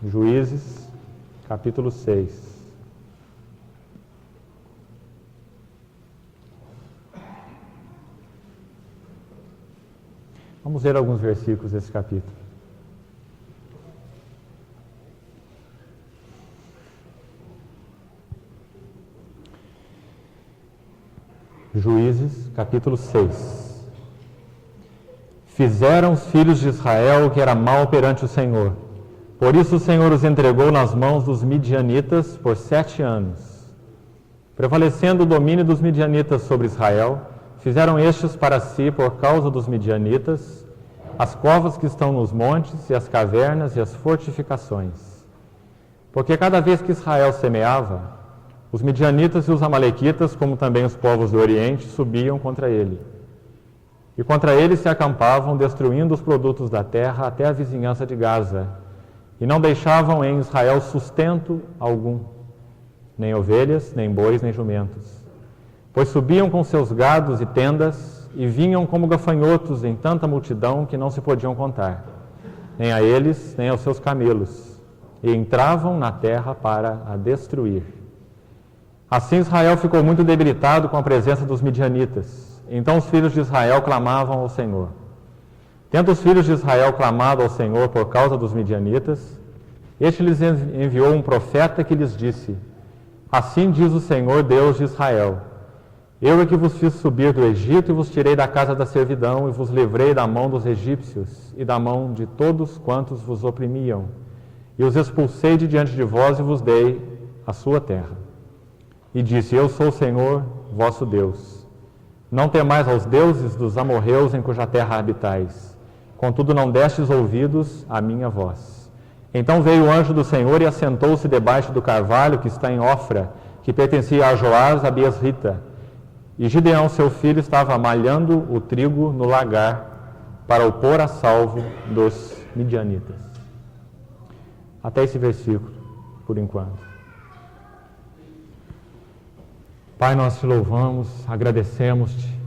Juízes, capítulo 6. Vamos ler alguns versículos desse capítulo. Juízes, capítulo 6. Fizeram os filhos de Israel o que era mal perante o Senhor. Por isso o Senhor os entregou nas mãos dos midianitas por 7 anos. Prevalecendo o domínio dos midianitas sobre Israel, fizeram estes para si, por causa dos midianitas, as covas que estão nos montes, e as cavernas, e as fortificações. Porque cada vez que Israel semeava, os midianitas e os amalequitas, como também os povos do Oriente, subiam contra ele. E contra ele se acampavam, destruindo os produtos da terra até a vizinhança de Gaza, e não deixavam em Israel sustento algum, nem ovelhas, nem bois, nem jumentos. Pois subiam com seus gados e tendas, e vinham como gafanhotos em tanta multidão que não se podiam contar, nem a eles, nem aos seus camelos, e entravam na terra para a destruir. Assim Israel ficou muito debilitado com a presença dos midianitas. Então os filhos de Israel clamavam ao Senhor. Tendo os filhos de Israel clamado ao Senhor por causa dos midianitas, este lhes enviou um profeta que lhes disse: Assim diz o Senhor, Deus de Israel: Eu é que vos fiz subir do Egito e vos tirei da casa da servidão e vos livrei da mão dos egípcios e da mão de todos quantos vos oprimiam. E os expulsei de diante de vós e vos dei a sua terra. E disse: Eu sou o Senhor, vosso Deus. Não temais aos deuses dos amorreus em cuja terra habitais. Contudo não destes ouvidos à minha voz. Então veio o anjo do Senhor e assentou-se debaixo do carvalho que está em Ofra, que pertencia a Joás, a Biasrita. E Gideão, seu filho, estava malhando o trigo no lagar para o pôr a salvo dos midianitas. Até esse versículo, por enquanto. Pai, nós te louvamos, agradecemos-te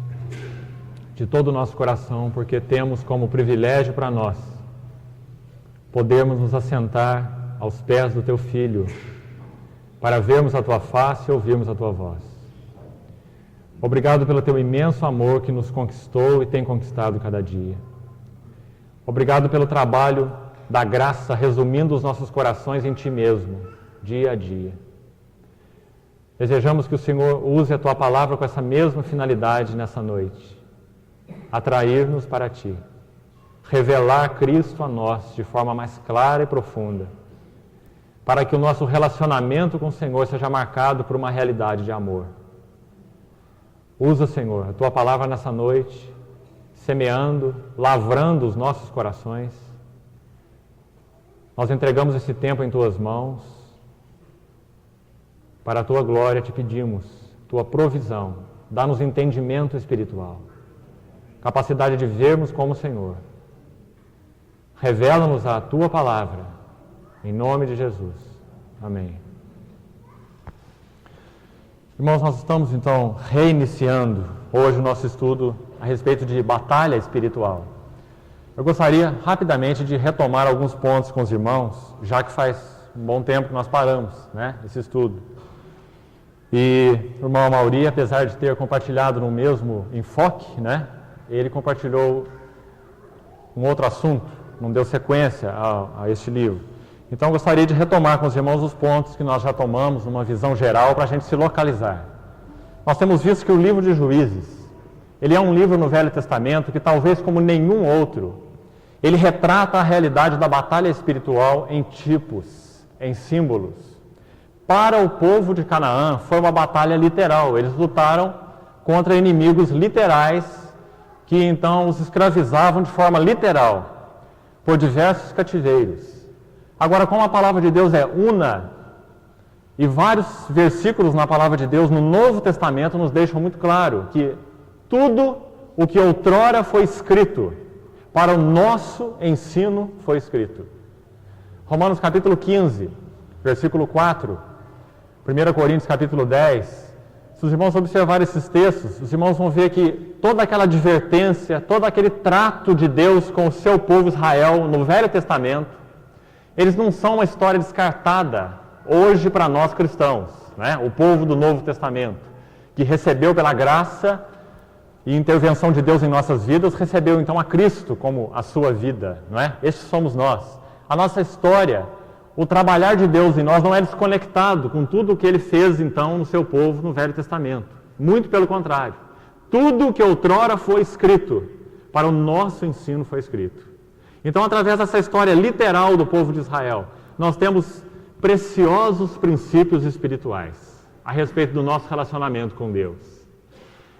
de todo o nosso coração, porque temos como privilégio para nós podermos nos assentar aos pés do teu Filho, para vermos a tua face e ouvirmos a tua voz. Obrigado pelo teu imenso amor que nos conquistou e tem conquistado cada dia. Obrigado pelo trabalho da graça, resumindo os nossos corações em ti mesmo, dia a dia. Desejamos que o Senhor use a tua palavra com essa mesma finalidade nessa noite. Atrair-nos para ti. Revelar Cristo a nós de forma mais clara e profunda. Para que o nosso relacionamento com o Senhor seja marcado por uma realidade de amor. Usa, Senhor, a tua palavra nessa noite, semeando, lavrando os nossos corações. Nós entregamos esse tempo em tuas mãos. Para a tua glória te pedimos, tua provisão, dá-nos entendimento espiritual, capacidade de vermos como o Senhor. Revela-nos a tua palavra, em nome de Jesus. Amém. Irmãos, nós estamos então reiniciando hoje o nosso estudo a respeito de batalha espiritual. Eu gostaria rapidamente de retomar alguns pontos com os irmãos, já que faz um bom tempo que nós paramos, esse estudo. E o irmão Amauri, apesar de ter compartilhado no mesmo enfoque, ele compartilhou um outro assunto, não deu sequência a este livro. Então, eu gostaria de retomar com os irmãos os pontos que nós já tomamos numa visão geral para a gente se localizar. Nós temos visto que o livro de Juízes, ele é um livro no Velho Testamento que talvez como nenhum outro, ele retrata a realidade da batalha espiritual em tipos, em símbolos. Para o povo de Canaã, foi uma batalha literal. Eles lutaram contra inimigos literais que então os escravizavam de forma literal por diversos cativeiros. Agora, como a palavra de Deus é una, e vários versículos na palavra de Deus no Novo Testamento nos deixam muito claro que tudo o que outrora foi escrito para o nosso ensino foi escrito. Romanos capítulo 15, versículo 4. 1 Coríntios capítulo 10, se os irmãos observarem esses textos, os irmãos vão ver que toda aquela advertência, todo aquele trato de Deus com o seu povo Israel no Velho Testamento, Eles não são uma história descartada hoje para nós cristãos, né? O povo do Novo Testamento, que recebeu pela graça e intervenção de Deus em nossas vidas, recebeu então a Cristo como a sua vida, não é? Estes somos nós. A nossa história, o trabalhar de Deus em nós não é desconectado com tudo o que Ele fez então no seu povo no Velho Testamento. Muito pelo contrário. Tudo o que outrora foi escrito, para o nosso ensino foi escrito. Então, através dessa história literal do povo de Israel, nós temos preciosos princípios espirituais a respeito do nosso relacionamento com Deus.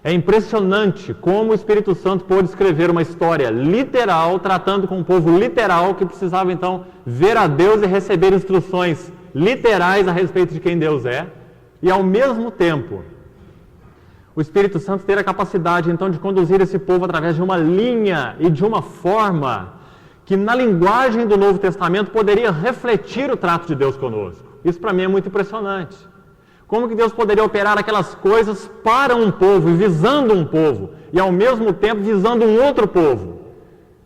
É impressionante como o Espírito Santo pôde escrever uma história literal, tratando com um povo literal que precisava então ver a Deus e receber instruções literais a respeito de quem Deus é, e ao mesmo tempo o Espírito Santo ter a capacidade então de conduzir esse povo através de uma linha e de uma forma que na linguagem do Novo Testamento poderia refletir o trato de Deus conosco. Isso para mim é muito impressionante. Como que Deus poderia operar aquelas coisas para um povo e visando um povo, e ao mesmo tempo visando um outro povo,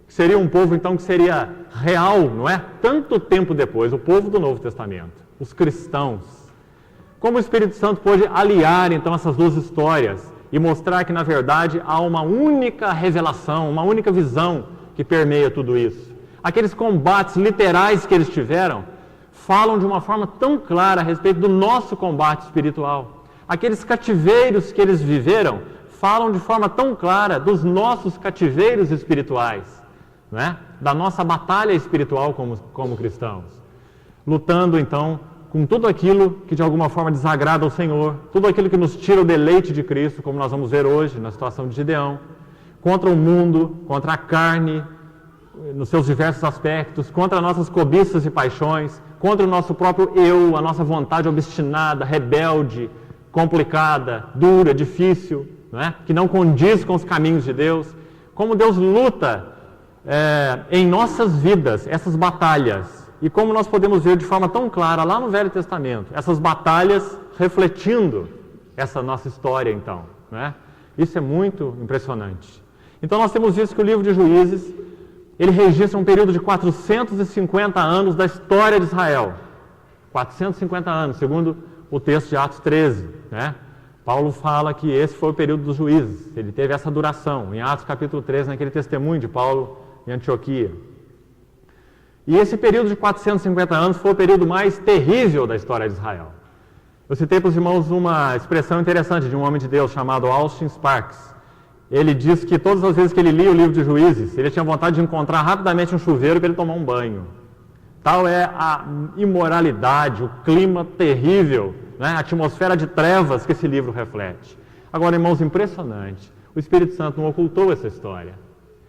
que seria um povo então que seria real, não é? Tanto tempo depois, o povo do Novo Testamento, os cristãos. Como o Espírito Santo pôde aliar então essas duas histórias e mostrar que na verdade há uma única revelação, uma única visão que permeia tudo isso. Aqueles combates literais que eles tiveram falam de uma forma tão clara a respeito do nosso combate espiritual. Aqueles cativeiros que eles viveram falam de forma tão clara dos nossos cativeiros espirituais, né? Da nossa batalha espiritual como cristãos. Lutando então com tudo aquilo que de alguma forma desagrada ao Senhor, tudo aquilo que nos tira o deleite de Cristo, como nós vamos ver hoje na situação de Gideão, contra o mundo, contra a carne, nos seus diversos aspectos, contra nossas cobiças e paixões, contra o nosso próprio eu, a nossa vontade obstinada, rebelde, complicada, dura, difícil, né? Que não condiz com os caminhos de Deus. Como Deus luta em nossas vidas essas batalhas, e como nós podemos ver de forma tão clara lá no Velho Testamento, essas batalhas refletindo essa nossa história então, né? Isso é muito impressionante. Então nós temos visto que o livro de Juízes, ele registra um período de 450 anos da história de Israel. 450 anos, segundo o texto de Atos 13, né? Paulo fala que esse foi o período dos juízes. Ele teve essa duração, em Atos capítulo 13, naquele testemunho de Paulo em Antioquia. E esse período de 450 anos foi o período mais terrível da história de Israel. Eu citei para os irmãos uma expressão interessante de um homem de Deus chamado Austin Sparks. Ele diz que todas as vezes que ele lia o livro de Juízes, ele tinha vontade de encontrar rapidamente um chuveiro para ele tomar um banho. Tal é a imoralidade, o clima terrível, né? A atmosfera de trevas que esse livro reflete. Agora, irmãos, impressionante, o Espírito Santo não ocultou essa história.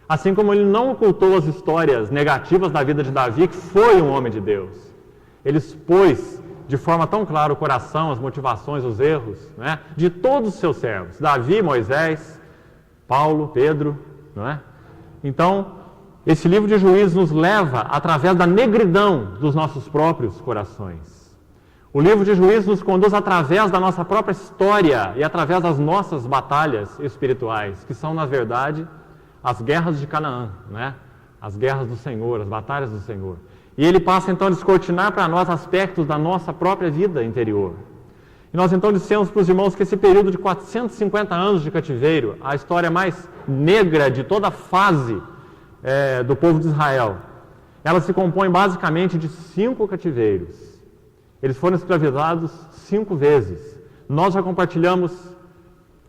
Assim como ele não ocultou as histórias negativas da vida de Davi, que foi um homem de Deus. Ele expôs de forma tão clara o coração, as motivações, os erros, né? De todos os seus servos, Davi, Moisés, Paulo, Pedro, não é? Então, esse livro de Juízes nos leva através da negridão dos nossos próprios corações. O livro de Juízes nos conduz através da nossa própria história e através das nossas batalhas espirituais, que são, na verdade, as guerras de Canaã, né? As guerras do Senhor, as batalhas do Senhor. E ele passa então a descortinar para nós aspectos da nossa própria vida interior. E nós então dissemos para os irmãos que esse período de 450 anos de cativeiro, a história mais negra de toda a fase do povo de Israel, ela se compõe basicamente de 5 cativeiros. Eles foram escravizados 5 vezes. Nós já compartilhamos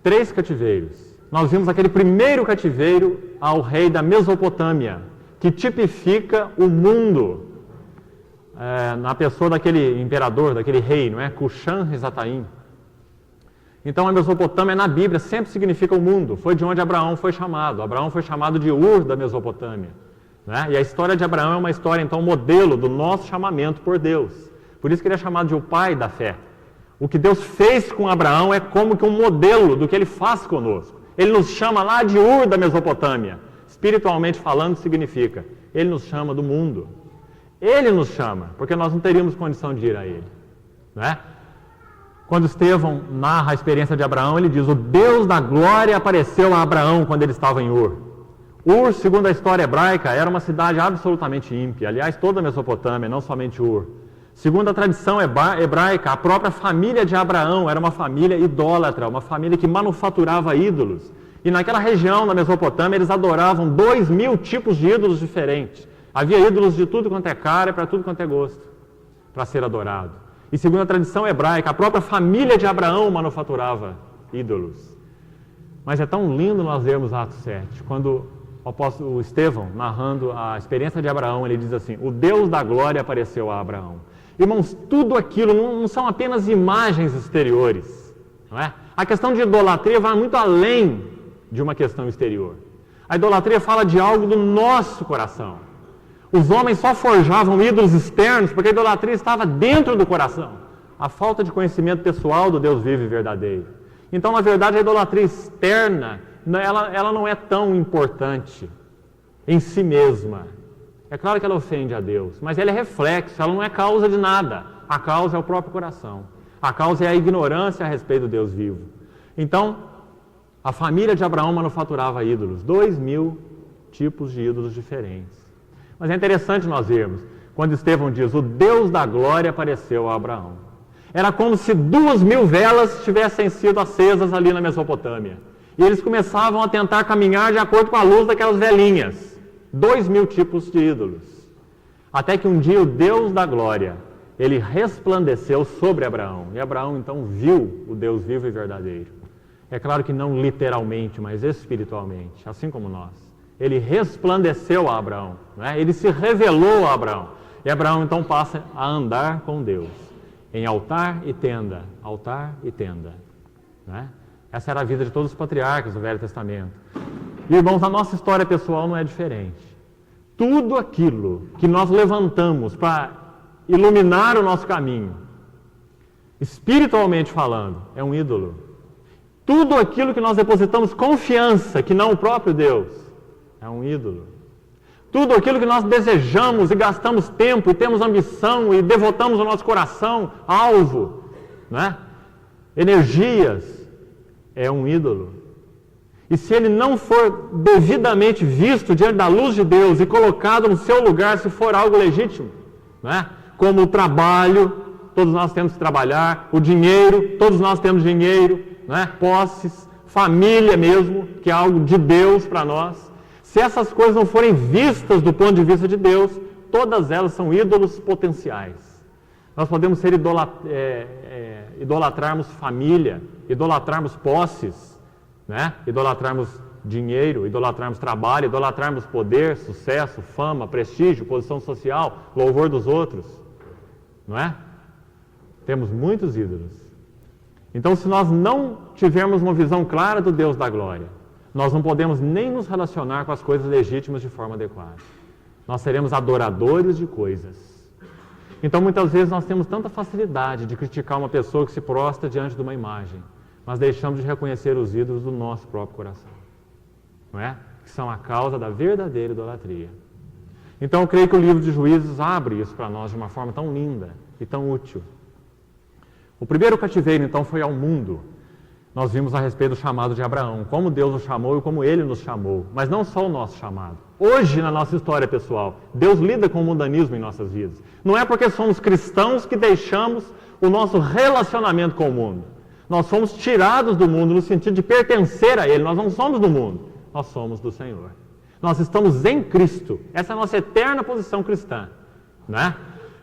3 cativeiros. Nós vimos aquele primeiro cativeiro ao rei da Mesopotâmia, que tipifica o mundo, na pessoa daquele imperador, daquele rei, não é? Cuxã-Risataim. Então a Mesopotâmia na Bíblia sempre significa o mundo. Foi de onde Abraão foi chamado. Abraão foi chamado de Ur da Mesopotâmia, né? E a história de Abraão é uma história, então, modelo do nosso chamamento por Deus. Por isso que ele é chamado de o pai da fé. O que Deus fez com Abraão é como que um modelo do que ele faz conosco. Ele nos chama lá de Ur da Mesopotâmia. Espiritualmente falando, significa, ele nos chama do mundo. Ele nos chama, porque nós não teríamos condição de ir a ele, né? Quando Estevão narra a experiência de Abraão, ele diz: o Deus da glória apareceu a Abraão quando ele estava em Ur. Ur, segundo a história hebraica, era uma cidade absolutamente ímpia. Aliás, toda a Mesopotâmia, não somente Ur. Segundo a tradição hebraica, a própria família de Abraão era uma família idólatra, uma família que manufaturava ídolos. E naquela região, na Mesopotâmia, eles adoravam 2.000 tipos de ídolos diferentes. Havia ídolos de tudo quanto é cara e para tudo quanto é gosto, para ser adorado. E segundo a tradição hebraica, a própria família de Abraão manufaturava ídolos. Mas é tão lindo nós lermos Atos 7, quando o apóstolo Estevão, narrando a experiência de Abraão, ele diz assim: o Deus da glória apareceu a Abraão. Irmãos, tudo aquilo não são apenas imagens exteriores, não é? A questão de idolatria vai muito além de uma questão exterior. A idolatria fala de algo do nosso coração. Os homens só forjavam ídolos externos porque a idolatria estava dentro do coração. A falta de conhecimento pessoal do Deus vivo e verdadeiro. Então, na verdade, a idolatria externa, ela não é tão importante em si mesma. É claro que ela ofende a Deus, mas ela é reflexo, ela não é causa de nada. A causa é o próprio coração. A causa é a ignorância a respeito do Deus vivo. Então, a família de Abraão manufaturava ídolos, 2.000 tipos de ídolos diferentes. Mas é interessante nós vermos, quando Estevão diz, o Deus da glória apareceu a Abraão. Era como se 2.000 velas tivessem sido acesas ali na Mesopotâmia. E eles começavam a tentar caminhar de acordo com a luz daquelas velinhas. 2.000 tipos de ídolos. Até que um dia o Deus da glória, ele resplandeceu sobre Abraão. E Abraão então viu o Deus vivo e verdadeiro. É claro que não literalmente, mas espiritualmente, assim como nós. Ele resplandeceu a Abraão, né? Ele se revelou a Abraão. E Abraão então passa a andar com Deus, em altar e tenda, né? Essa era a vida de todos os patriarcas do Velho Testamento. E, irmãos, a nossa história pessoal não é diferente. Tudo aquilo que nós levantamos para iluminar o nosso caminho, espiritualmente falando, é um ídolo. Tudo aquilo que nós depositamos confiança, que não o próprio Deus, é um ídolo. Tudo aquilo que nós desejamos e gastamos tempo e temos ambição e devotamos o nosso coração, alvo, né? Energias, é um ídolo. E se ele não for devidamente visto diante da luz de Deus e colocado no seu lugar, se for algo legítimo, né? Como o trabalho, todos nós temos que trabalhar, o dinheiro, todos nós temos dinheiro, né? Posses, família mesmo, que é algo de Deus para nós. Se essas coisas não forem vistas do ponto de vista de Deus, todas elas são ídolos potenciais. Nós podemos ser idolatrarmos família, idolatrarmos posses, né? Idolatrarmos dinheiro, idolatrarmos trabalho, idolatrarmos poder, sucesso, fama, prestígio, posição social, louvor dos outros, não é? Temos muitos ídolos. Então, se nós não tivermos uma visão clara do Deus da glória, nós não podemos nem nos relacionar com as coisas legítimas de forma adequada. Nós seremos adoradores de coisas. Então, muitas vezes nós temos tanta facilidade de criticar uma pessoa que se prostra diante de uma imagem, mas deixamos de reconhecer os ídolos do nosso próprio coração, não é? Que são a causa da verdadeira idolatria. Então, eu creio que o livro de Juízes abre isso para nós de uma forma tão linda e tão útil. O primeiro cativeiro, então, foi ao mundo. Nós vimos a respeito do chamado de Abraão, como Deus o chamou e como Ele nos chamou, mas não só o nosso chamado. Hoje, na nossa história pessoal, Deus lida com o mundanismo em nossas vidas. Não é porque somos cristãos que deixamos o nosso relacionamento com o mundo. Nós somos tirados do mundo no sentido de pertencer a Ele. Nós não somos do mundo, nós somos do Senhor. Nós estamos em Cristo. Essa é a nossa eterna posição cristã, né?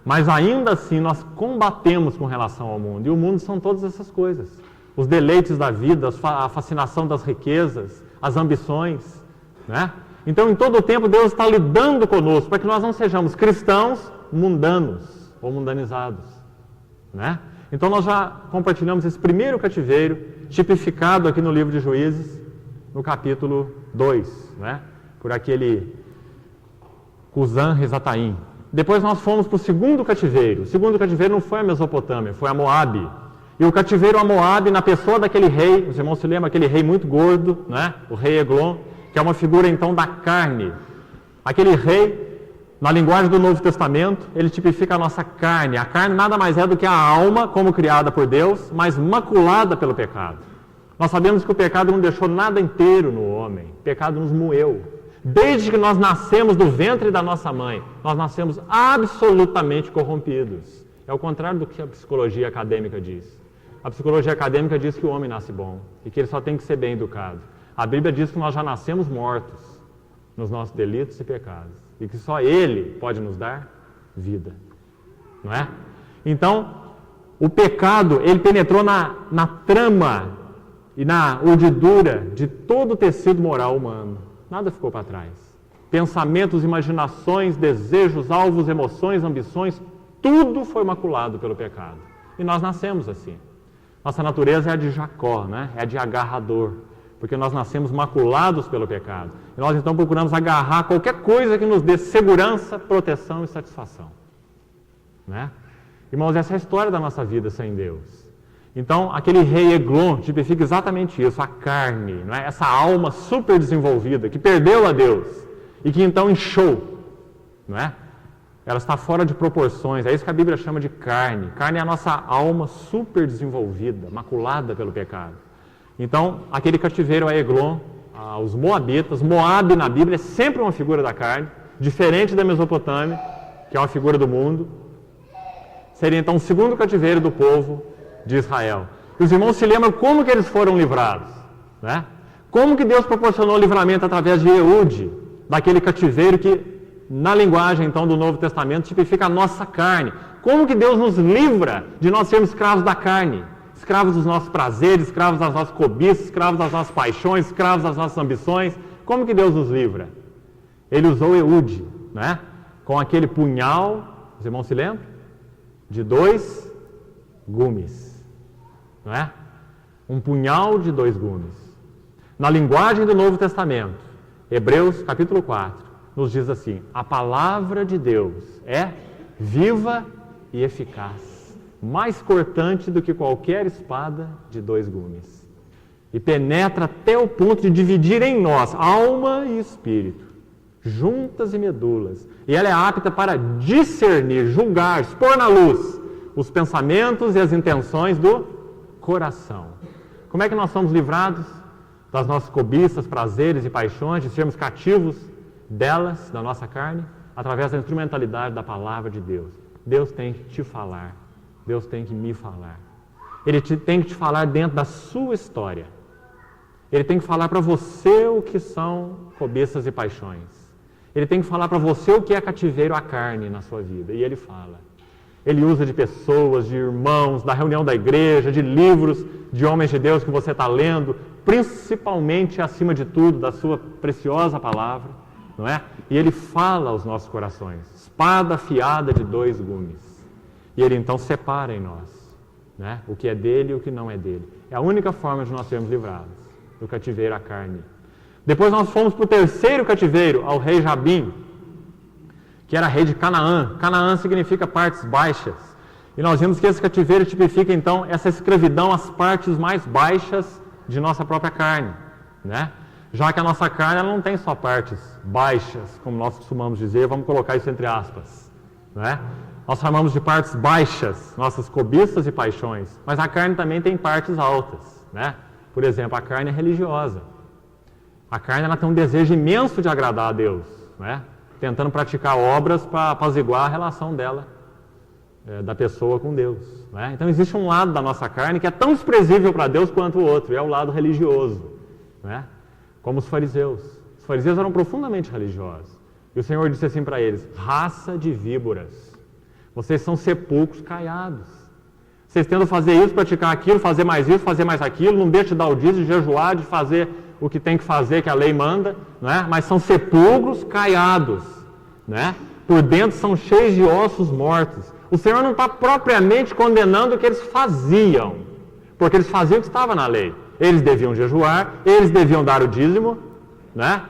Mas ainda assim nós combatemos com relação ao mundo. E o mundo são todas essas coisas. Os deleites da vida, a fascinação das riquezas, as ambições, né? Então, em todo o tempo, Deus está lidando conosco para que nós não sejamos cristãos mundanos ou mundanizados, né? Então, nós já compartilhamos esse primeiro cativeiro, tipificado aqui no livro de Juízes, no capítulo 2, né? Por aquele Cusã-Risataim. Depois nós fomos para o segundo cativeiro. O segundo cativeiro não foi a Mesopotâmia, foi a Moabe. E o cativeiro a Moabe, na pessoa daquele rei, os irmãos se lembram, aquele rei muito gordo, né? O rei Eglon, que é uma figura então da carne. Aquele rei, na linguagem do Novo Testamento, ele tipifica a nossa carne. A carne nada mais é do que a alma, como criada por Deus, mas maculada pelo pecado. Nós sabemos que o pecado não deixou nada inteiro no homem. O pecado nos moeu. Desde que nós nascemos do ventre da nossa mãe, nós nascemos absolutamente corrompidos. É o contrário do que a psicologia acadêmica diz. A psicologia acadêmica diz que o homem nasce bom e que ele só tem que ser bem educado. A Bíblia diz que nós já nascemos mortos nos nossos delitos e pecados e que só Ele pode nos dar vida, não é? Então, o pecado, ele penetrou na trama e na urdidura de todo o tecido moral humano. Nada ficou para trás. Pensamentos, imaginações, desejos, alvos, emoções, ambições, tudo foi maculado pelo pecado. E nós nascemos assim. Nossa natureza é a de Jacó, né? É a de agarrador, porque nós nascemos maculados pelo pecado. E nós então procuramos agarrar qualquer coisa que nos dê segurança, proteção e satisfação, né? Irmãos, essa é a história da nossa vida sem Deus. Então, aquele rei Eglon tipifica exatamente isso, a carne, não é? Essa alma super desenvolvida, que perdeu a Deus e que então inchou, não é? Ela está fora de proporções, é isso que a Bíblia chama de carne. Carne é a nossa alma super desenvolvida, maculada pelo pecado. Então, aquele cativeiro a Eglon, aos Moabitas, Moabe na Bíblia é sempre uma figura da carne, diferente da Mesopotâmia, que é uma figura do mundo. Seria então o segundo cativeiro do povo de Israel. E os irmãos se lembram como que eles foram livrados, né? Como que Deus proporcionou o livramento através de Eude, daquele cativeiro que, na linguagem então do Novo Testamento, tipifica a nossa carne. Como que Deus nos livra de nós sermos escravos da carne? Escravos dos nossos prazeres, escravos das nossas cobiças, escravos das nossas paixões, escravos das nossas ambições. Como que Deus nos livra? Ele usou Eude, né? Com aquele punhal, os irmãos se lembram? De 2 gumes. Não é? Um punhal de 2 gumes. Na linguagem do Novo Testamento, Hebreus capítulo 4, nos diz assim: a palavra de Deus é viva e eficaz, mais cortante do que qualquer espada de 2 gumes, e penetra até o ponto de dividir em nós alma e espírito, juntas e medulas, e ela é apta para discernir, julgar, expor na luz os pensamentos e as intenções do coração. Como é que nós somos livrados das nossas cobiças, prazeres e paixões, de sermos cativos delas, da nossa carne? Através da instrumentalidade da palavra de Deus. Deus tem que te falar. Deus tem que me falar. Ele tem que te falar dentro da sua história. Ele tem que falar para você o que são cobiças e paixões. Ele tem que falar para você o que é cativeiro à carne na sua vida. E Ele fala. Ele usa de pessoas, de irmãos, da reunião da igreja, de livros, de homens de Deus que você está lendo, principalmente, acima de tudo, da sua preciosa palavra, não é? E Ele fala aos nossos corações, espada afiada de 2 gumes. E Ele então separa em nós, né? O que é dele e o que não é dele. É a única forma de nós sermos livrados do cativeiro à carne. Depois nós fomos para o terceiro cativeiro, ao rei Jabim, que era rei de Canaã. Canaã significa partes baixas. E nós vimos que esse cativeiro tipifica, então, essa escravidão às partes mais baixas de nossa própria carne, né? Já que a nossa carne ela não tem só partes baixas, como nós costumamos dizer, vamos colocar isso entre aspas, né? Nós chamamos de partes baixas, nossas cobiças e paixões, mas a carne também tem partes altas, né? Por exemplo, a carne é religiosa. A carne ela tem um desejo imenso de agradar a Deus, né? Tentando praticar obras para apaziguar a relação dela, da pessoa com Deus, né? Então existe um lado da nossa carne que é tão desprezível para Deus quanto o outro, e é o lado religioso, né? Como os fariseus. Os fariseus eram profundamente religiosos. E o Senhor disse assim para eles: raça de víboras, vocês são sepulcros caiados. Vocês tentam fazer isso, praticar aquilo, fazer mais isso, fazer mais aquilo, não deixa de dar o dízimo, de jejuar, de fazer o que tem que fazer, que a lei manda, né? Mas são sepulcros caiados, né? Por dentro são cheios de ossos mortos. O Senhor não está propriamente condenando o que eles faziam, porque eles faziam o que estava na lei. Eles deviam jejuar, eles deviam dar o dízimo, né?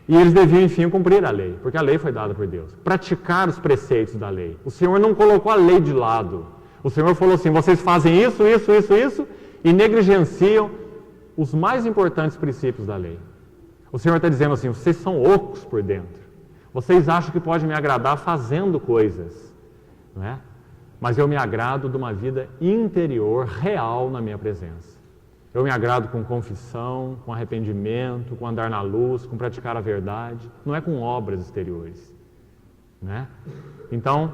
E eles deviam, enfim, cumprir a lei, porque a lei foi dada por Deus. Praticar os preceitos da lei. O Senhor não colocou a lei de lado. O Senhor falou assim: vocês fazem isso, isso, isso, isso, e negligenciam os mais importantes princípios da lei. O Senhor está dizendo assim: vocês são ocos por dentro. Vocês acham que pode me agradar fazendo coisas, não é? Mas eu me agrado de uma vida interior, real na minha presença. Eu me agrado com confissão, com arrependimento, com andar na luz, com praticar a verdade. Não é com obras exteriores, né? Então,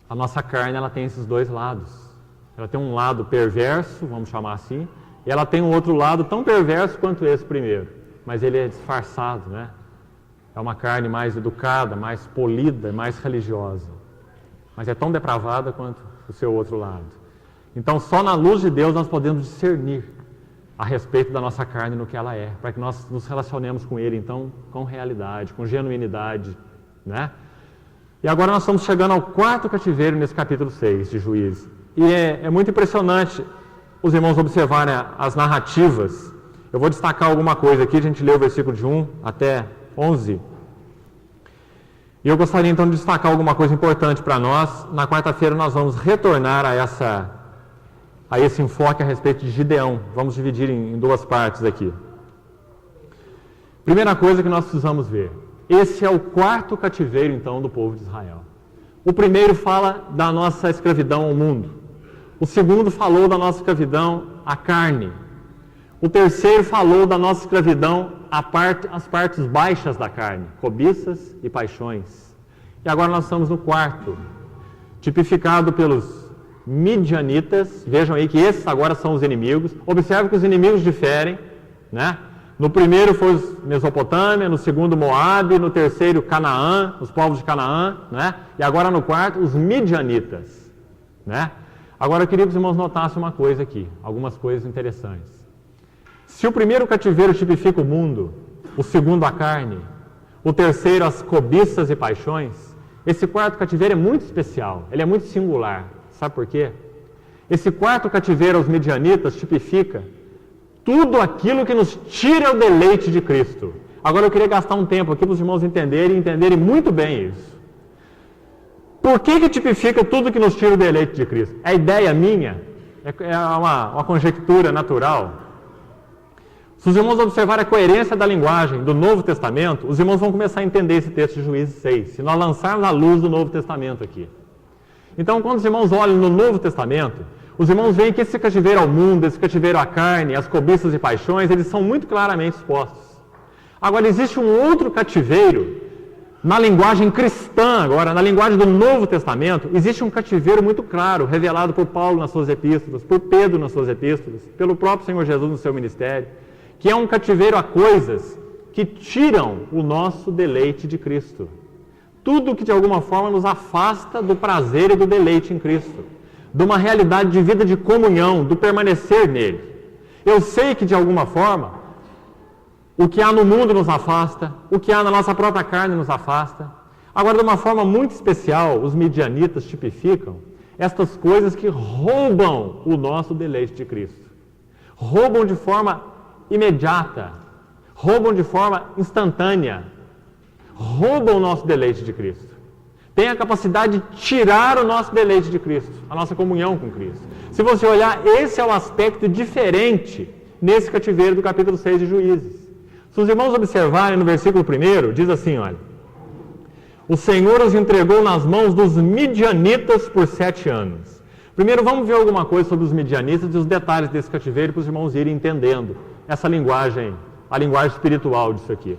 a nossa carne, ela tem esses dois lados. Ela tem um lado perverso, vamos chamar assim, e ela tem um outro lado tão perverso quanto esse primeiro, mas ele é disfarçado, né? É uma carne mais educada, mais polida, mais religiosa, mas é tão depravada quanto o seu outro lado. Então, só na luz de Deus nós podemos discernir a respeito da nossa carne no que ela é, para que nós nos relacionemos com Ele, então, com realidade, com genuinidade, né? E agora nós estamos chegando ao quarto cativeiro nesse capítulo 6 de Juízes. E é muito impressionante os irmãos observarem as narrativas. Eu vou destacar alguma coisa aqui, a gente lê o versículo de 1 até 11. E eu gostaria então de destacar alguma coisa importante para nós. Na quarta-feira nós vamos retornar a esse enfoque a respeito de Gideão. Vamos dividir em duas partes aqui. Primeira coisa que nós precisamos ver. Esse é o quarto cativeiro, então, do povo de Israel. O primeiro fala da nossa escravidão ao mundo. O segundo falou da nossa escravidão à carne. O terceiro falou da nossa escravidão às partes baixas da carne, cobiças e paixões. E agora nós estamos no quarto, tipificado pelos midianitas. Vejam aí que esses agora são os inimigos. Observe que os inimigos diferem, né? No primeiro foi os Mesopotâmia, no segundo Moabe, no terceiro Canaã, os povos de Canaã, né? E agora no quarto os midianitas, né? Agora eu queria que os irmãos notassem uma coisa aqui, algumas coisas interessantes. Se o primeiro cativeiro tipifica o mundo, o segundo a carne, o terceiro as cobiças e paixões, esse quarto cativeiro é muito especial, ele é muito singular. Sabe por quê? Esse quarto cativeiro aos midianitas tipifica tudo aquilo que nos tira o deleite de Cristo. Agora eu queria gastar um tempo aqui para os irmãos entenderem muito bem isso. Por que tipifica tudo que nos tira o deleite de Cristo? A ideia minha é uma conjectura natural. Se os irmãos observarem a coerência da linguagem do Novo Testamento, os irmãos vão começar a entender esse texto de Juízes 6, se nós lançarmos a luz do Novo Testamento aqui. Então, quando os irmãos olham no Novo Testamento, os irmãos veem que esse cativeiro ao mundo, esse cativeiro à carne, as cobiças e paixões, eles são muito claramente expostos. Agora, existe um outro cativeiro, na linguagem cristã agora, na linguagem do Novo Testamento, existe um cativeiro muito claro, revelado por Paulo nas suas epístolas, por Pedro nas suas epístolas, pelo próprio Senhor Jesus no seu ministério, que é um cativeiro a coisas que tiram o nosso deleite de Cristo. Tudo que de alguma forma nos afasta do prazer e do deleite em Cristo, de uma realidade de vida de comunhão, do permanecer nele. Eu sei que de alguma forma, o que há no mundo nos afasta, o que há na nossa própria carne nos afasta. Agora, de uma forma muito especial, os midianitas tipificam estas coisas que roubam o nosso deleite de Cristo. Roubam de forma imediata, roubam de forma instantânea, roubam o nosso deleite de Cristo. Tem a capacidade de tirar o nosso deleite de Cristo, a nossa comunhão com Cristo. Se você olhar, esse é o aspecto diferente nesse cativeiro do capítulo 6 de Juízes. Se os irmãos observarem no versículo 1, diz assim, olha: o Senhor os entregou nas mãos dos midianitas por 7 anos. Primeiro vamos ver alguma coisa sobre os midianitas e os detalhes desse cativeiro para os irmãos irem entendendo essa linguagem, a linguagem espiritual disso aqui.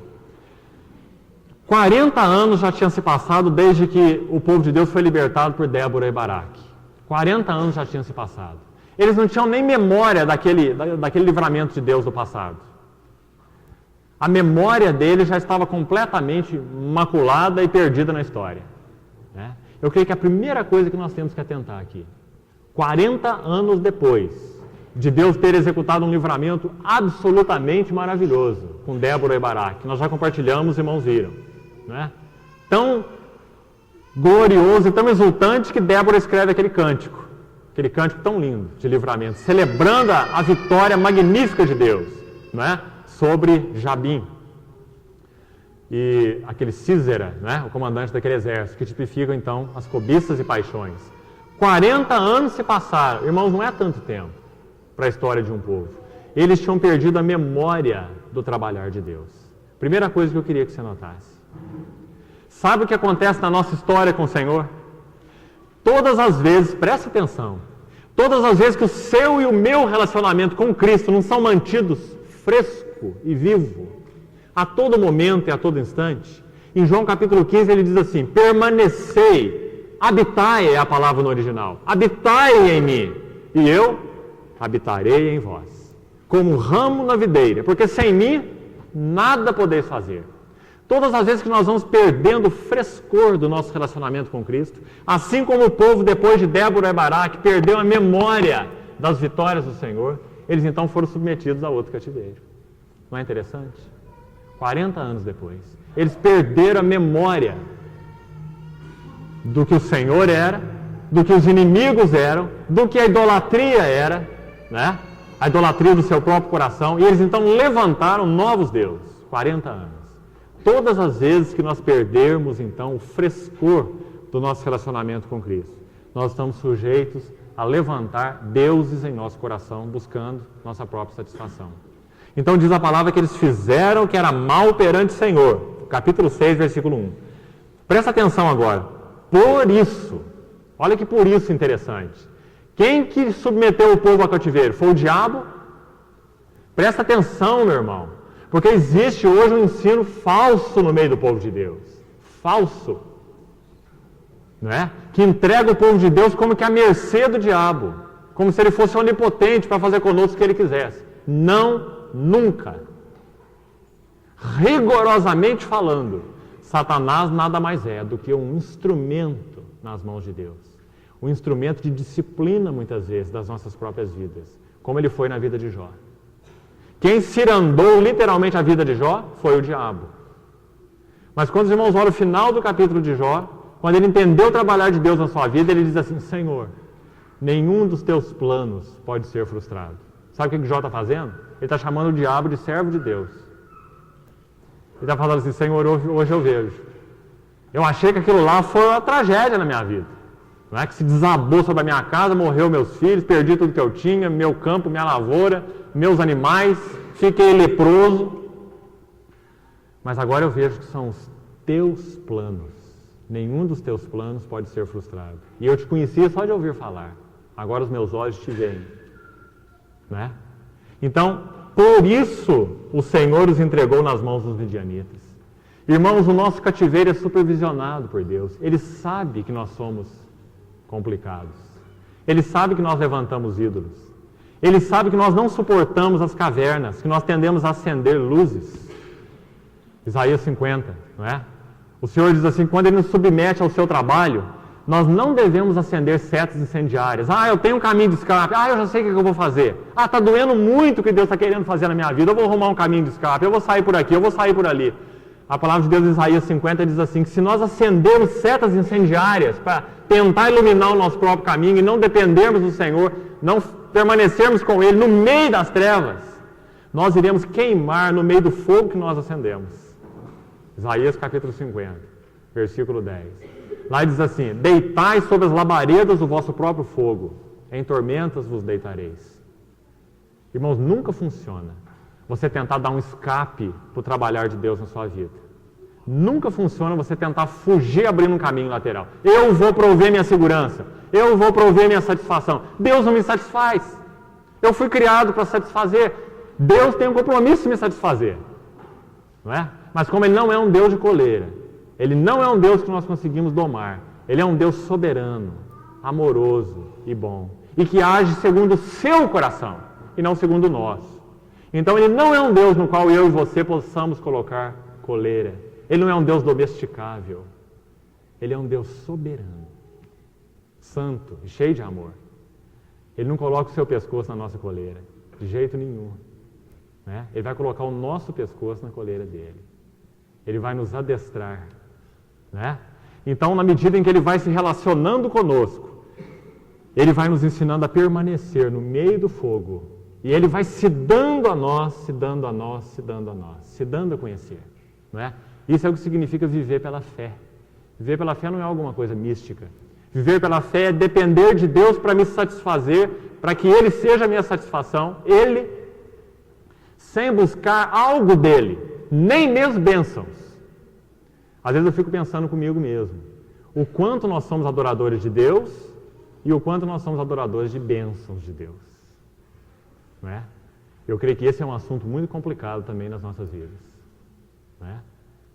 40 anos já tinham se passado desde que o povo de Deus foi libertado por Débora e Baraque. 40 anos já tinham se passado. Eles não tinham nem memória daquele livramento de Deus do passado. A memória deles já estava completamente maculada e perdida na história, né? Eu creio que a primeira coisa que nós temos que atentar aqui, 40 anos depois de Deus ter executado um livramento absolutamente maravilhoso com Débora e Baraque, que nós já compartilhamos, os irmãos viram, né? Tão glorioso e tão exultante que Débora escreve aquele cântico tão lindo de livramento, celebrando a vitória magnífica de Deus, né? Sobre Jabim e aquele Sísera, né? O comandante daquele exército, que tipificam então as cobiças e paixões. 40 anos se passaram, irmãos, não é tanto tempo para a história de um povo. Eles tinham perdido a memória do trabalhar de Deus. Primeira coisa que eu queria que você notasse. Sabe o que acontece na nossa história com o Senhor? Todas as vezes, preste atenção, Todas as vezes que o seu e o meu relacionamento com Cristo não são mantidos fresco e vivo, a todo momento e a todo instante, em João capítulo 15 ele diz assim, permanecei, habitai é a palavra no original, habitai em mim, e eu habitarei em vós, como um ramo na videira, porque sem mim nada podeis fazer. Todas as vezes que nós vamos perdendo o frescor do nosso relacionamento com Cristo, assim como o povo depois de Débora e Baraque perdeu a memória das vitórias do Senhor, eles então foram submetidos a outro cativeiro. Não é interessante? 40 anos depois, eles perderam a memória do que o Senhor era, do que os inimigos eram, do que a idolatria era, né? A idolatria do seu próprio coração, e eles então levantaram novos deuses, 40 anos. Todas as vezes que nós perdermos, então, o frescor do nosso relacionamento com Cristo, nós estamos sujeitos a levantar deuses em nosso coração, buscando nossa própria satisfação. Então diz a palavra que eles fizeram o que era mal perante o Senhor. Capítulo 6, versículo 1. Presta atenção agora. Por isso, olha que por isso interessante. Quem que submeteu o povo ao cativeiro? Foi o diabo? Presta atenção, meu irmão. Porque existe hoje um ensino falso no meio do povo de Deus. Falso. Não é? Que entrega o povo de Deus como que à mercê do diabo. Como se ele fosse onipotente para fazer conosco o que ele quisesse. Não, nunca. Rigorosamente falando, Satanás nada mais é do que um instrumento nas mãos de Deus. Um instrumento de disciplina, muitas vezes, das nossas próprias vidas. Como ele foi na vida de Jó. Quem cirandou literalmente a vida de Jó foi o diabo. Mas quando os irmãos olham o final do capítulo de Jó, quando ele entendeu o trabalhar de Deus na sua vida, ele diz assim, Senhor, nenhum dos teus planos pode ser frustrado. Sabe o que Jó está fazendo? Ele está chamando o diabo de servo de Deus. Ele está falando assim, Senhor, hoje eu vejo. Eu achei que aquilo lá foi uma tragédia na minha vida. Não é que se desabou sobre a minha casa, morreu meus filhos, perdi tudo que eu tinha, meu campo, minha lavoura, meus animais, fiquei leproso. Mas agora eu vejo que são os teus planos. Nenhum dos teus planos pode ser frustrado. E eu te conhecia só de ouvir falar. Agora os meus olhos te veem. Né? Então, por isso o Senhor os entregou nas mãos dos midianitas. Irmãos, o nosso cativeiro é supervisionado por Deus. Ele sabe que nós somos complicados. Ele sabe que nós levantamos ídolos. Ele sabe que nós não suportamos as cavernas, que nós tendemos a acender luzes. Isaías 50, não é? O Senhor diz assim, quando Ele nos submete ao seu trabalho, nós não devemos acender setas incendiárias. Eu tenho um caminho de escape. Eu já sei o que eu vou fazer. Está doendo muito o que Deus está querendo fazer na minha vida. Eu vou arrumar um caminho de escape. Eu vou sair por aqui, eu vou sair por ali. A palavra de Deus em Isaías 50 diz assim, que se nós acendermos setas incendiárias para tentar iluminar o nosso próprio caminho e não dependermos do Senhor, não permanecermos com Ele no meio das trevas, nós iremos queimar no meio do fogo que nós acendemos. Isaías capítulo 50, versículo 10. Lá diz assim, deitai sobre as labaredas o vosso próprio fogo, em tormentas vos deitareis. Irmãos, nunca funciona você tentar dar um escape para o trabalhar de Deus na sua vida. Nunca funciona você tentar fugir abrindo um caminho lateral. Eu vou prover minha segurança. Eu vou prover minha satisfação. Deus não me satisfaz. Eu fui criado para satisfazer. Deus tem um compromisso de me satisfazer. Não é? Mas como Ele não é um Deus de coleira, Ele não é um Deus que nós conseguimos domar. Ele é um Deus soberano, amoroso e bom. E que age segundo o seu coração e não segundo o nosso. Então Ele não é um Deus no qual eu e você possamos colocar coleira. Ele não é um Deus domesticável. Ele é um Deus soberano, santo e cheio de amor. Ele não coloca o seu pescoço na nossa coleira, de jeito nenhum. Né? Ele vai colocar o nosso pescoço na coleira dele. Ele vai nos adestrar. Né? Então, na medida em que Ele vai se relacionando conosco, Ele vai nos ensinando a permanecer no meio do fogo. E Ele vai se dando a nós, se dando a nós, se dando a nós, se dando a conhecer. Não é? Isso é o que significa viver pela fé. Viver pela fé não é alguma coisa mística. Viver pela fé é depender de Deus para me satisfazer, para que Ele seja a minha satisfação, Ele, sem buscar algo dEle, nem mesmo bênçãos. Às vezes eu fico pensando comigo mesmo, o quanto nós somos adoradores de Deus, e o quanto nós somos adoradores de bênçãos de Deus. Não é? Eu creio que esse é um assunto muito complicado também nas nossas vidas. Não é?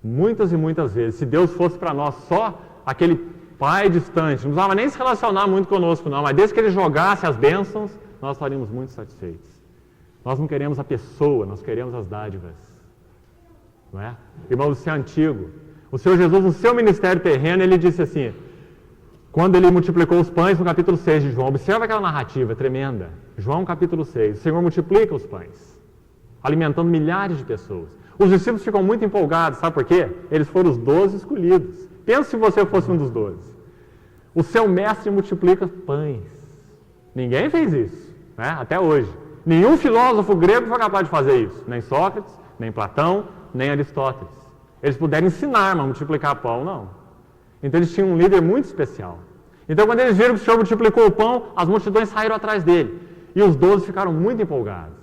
Muitas e muitas vezes, se Deus fosse para nós só aquele pai distante, não precisava nem se relacionar muito conosco não, mas desde que Ele jogasse as bênçãos, nós estaríamos muito satisfeitos. Nós não queremos a pessoa, nós queremos as dádivas. Não é? Irmão, isso é antigo. O Senhor Jesus, no seu ministério terreno, Ele disse assim, quando Ele multiplicou os pães no capítulo 6 de João, observa aquela narrativa tremenda. João capítulo 6, o Senhor multiplica os pães, alimentando milhares de pessoas. Os discípulos ficam muito empolgados, sabe por quê? Eles foram os 12 escolhidos. Pensa se você fosse um dos 12. O seu mestre multiplica pães. Ninguém fez isso, né? Até hoje. Nenhum filósofo grego foi capaz de fazer isso. Nem Sócrates, nem Platão, nem Aristóteles. Eles puderam ensinar, mas multiplicar pão, não. Então eles tinham um líder muito especial. Então quando eles viram que o Senhor multiplicou o pão, as multidões saíram atrás dele. E os 12 ficaram muito empolgados.